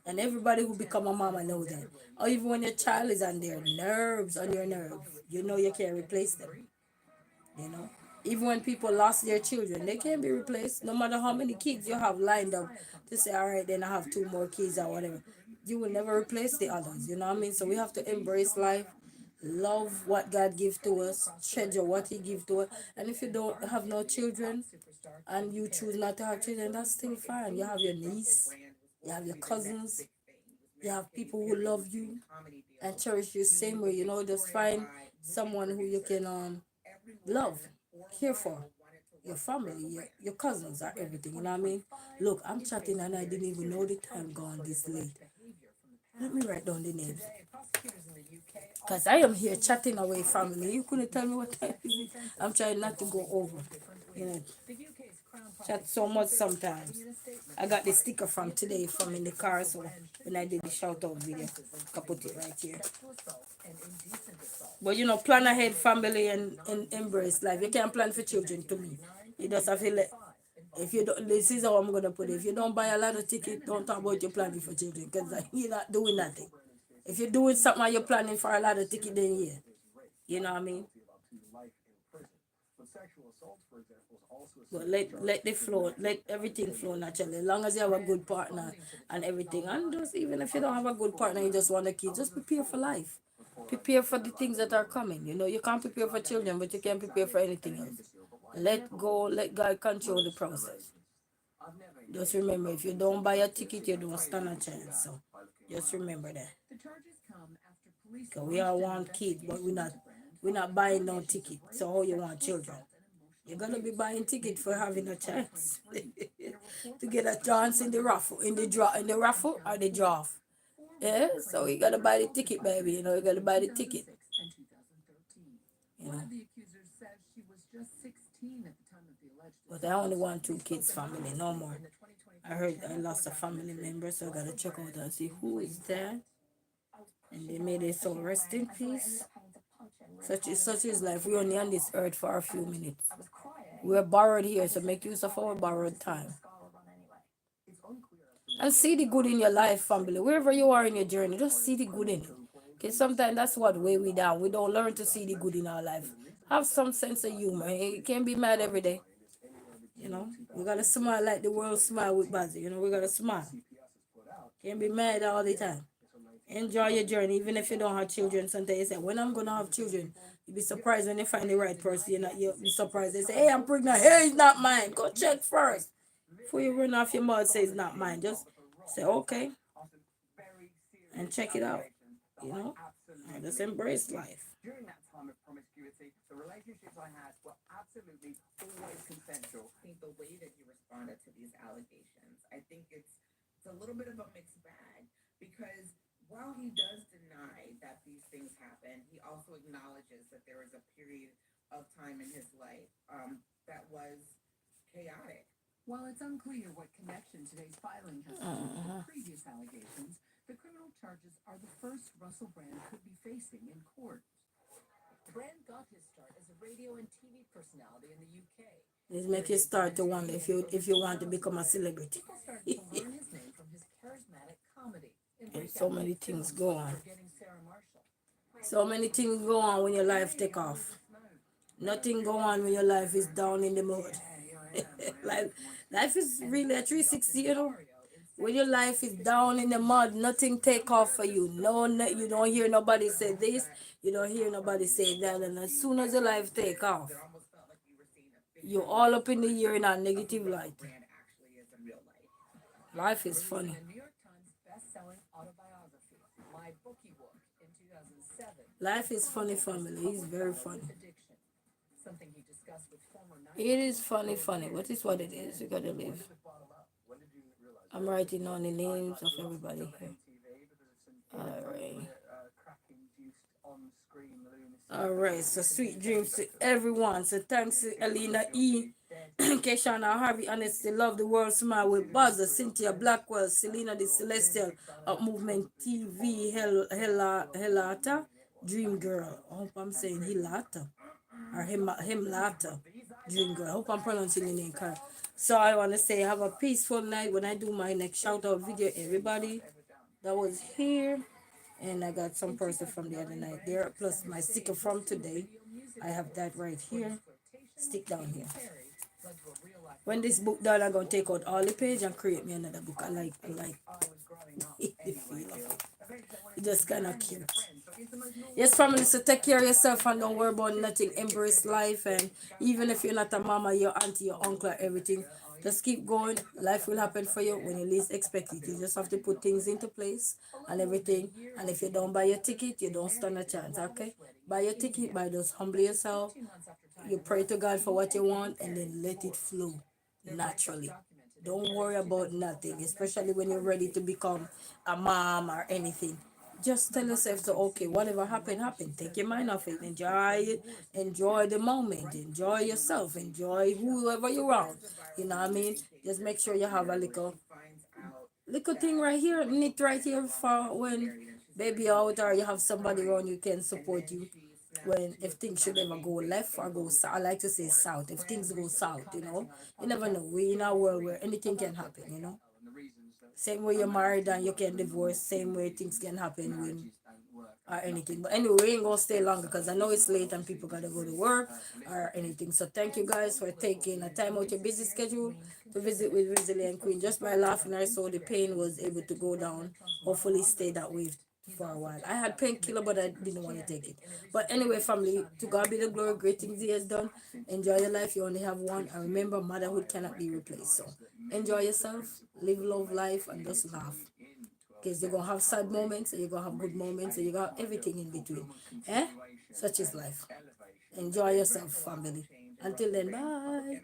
And everybody who become a mama know that. Or even when your child is on their nerves, on your nerves, you know you can't replace them. You know, even when people lost their children, they can't be replaced. No matter how many kids you have lined up to say, all right, then I have two more kids or whatever, you will never replace the others. You know what I mean? So we have to embrace life, love what God gives to us, treasure what He gives to us. And if you don't have no children and you choose not to have children, that's still fine. You have your niece, you have your cousins, you have people who love you and cherish you same way. You know, just find someone who you can love, care for, your family, your cousins are everything, you know what I mean? Look, I'm chatting and I didn't even know the time gone this late. Let me write down the names. Because I am here chatting away family. You couldn't tell me what time is it. I'm trying not to go over. You know, chat so much sometimes. I got the sticker from today from in the car, so when I did the shout out video, I put it right here. But you know, plan ahead, family, and embrace life. You can't plan for children to me. You just have to let. If you don't, this is how I'm gonna put it. If you don't buy a lot of tickets, don't talk about your planning for children, because you're not doing nothing. If you're doing something and you're planning for a lot of tickets, then yeah, you know what I mean. But let the flow, let everything flow naturally. As long as you have a good partner and everything, and just even if you don't have a good partner, you just want a kid, just prepare for life. Prepare for the things that are coming. You know, you can't prepare for children, but you can prepare for anything else. Let go, let God control the process. Just remember, if you don't buy a ticket, you don't stand a chance. So just remember that. Cause we all want kids, but we're not buying no ticket. So how you want children? You're gonna be buying ticket for having a chance to get a chance in the raffle, in the raffle or the draft. Yeah, so you gotta buy the ticket, baby. You know, you gotta buy the ticket. You know. But I only want two kids family, no more. I heard I lost a family member, so I gotta check out and see who is that. And they made it so rest in peace. Such is life. We only on this earth for a few minutes. We're borrowed here, so make use of our borrowed time. And see the good in your life, family. Wherever you are in your journey, just see the good in it. Because sometimes that's what weigh we down. We don't learn to see the good in our life. Have some sense of humor. You can't be mad every day. We gotta smile like the world smile with Bazzy. We gotta smile. Can't be mad all the time. Enjoy your journey, even if you don't have children. Sometimes you say, when I'm gonna have children, you'll be surprised when you find the right person. You'll be surprised. They say, hey, I'm pregnant. Hey, it's not mine. Go check first. Before you run off your mouth, say it's not mine. Just say, okay, and check it out. And just embrace life. Uh-huh. This make you start to wonder if you want to become a celebrity. And so many things go on. So many things go on when your life take off. Nothing go on when your life is down in the mud. Life is really a 360. When your life is down in the mud, nothing take off for you. You don't hear nobody say this. You don't hear nobody say that. And as soon as your life take off, you're all up in the air in a negative light. Life is funny. Life is funny, family. It's very funny. It is funny, but it's what it is. You gotta live. I'm writing on the names of everybody here. Alright. Alright, so sweet dreams to everyone. So thanks to Alina E. Keshana Harvey, Honesty, Love the World, Smile with Buzzer, Cynthia Blackwell, Selena the Celestial, Up Movement TV, Helata, Dream Girl. I hope I'm saying Hilata or Himlata, Dream Girl. I hope I'm pronouncing the name correct. So I want to say have a peaceful night when I do my next shout out video. Everybody that was here, and I got some person from the other night there, plus my sticker from today. I have that right here. Stick down here. When this book done, I'm gonna take out all the page and create me another book. I like the feel of it. It's just kind of cute. Yes, family, so take care of yourself and don't worry about nothing. Embrace life, and even if you're not a mama, your auntie, your uncle, everything, just keep going. Life will happen for you when you least expect it. You just have to put things into place and everything. And if you don't buy your ticket, you don't stand a chance, okay? Buy your ticket, buy those humble yourself. You pray to God for what you want and then let it flow naturally. Don't worry about nothing, especially when you're ready to become a mom or anything. Just tell yourself, so okay, whatever happened, happened. Take your mind off it. Enjoy it. Enjoy the moment. Enjoy yourself. Enjoy whoever you're around. You know what I mean? Just make sure you have a little thing right here, knit right here for when baby out or you have somebody around you can support you when if things should ever go left or go south. I like to say south. If things go south, you never know. We're in a world where anything can happen. Same way you're married and you can divorce, same way things can happen when or anything. But anyway, we ain't gonna stay longer because I know it's late and people gotta go to work or anything. So thank you guys for taking a time out your busy schedule to visit with Resilient Queen. Just by laughing, I saw the pain was able to go down. Hopefully, stay that way for a while. I had painkiller, but I didn't want to take it. But anyway, family, to God be the glory. Great things He has done. Enjoy your life. You only have one. And remember, motherhood cannot be replaced. So enjoy yourself, live, love life, and just laugh. Because you're going to have sad moments, and you're going to have good moments, and you got everything in between. Such is life. Enjoy yourself, family. Until then, bye.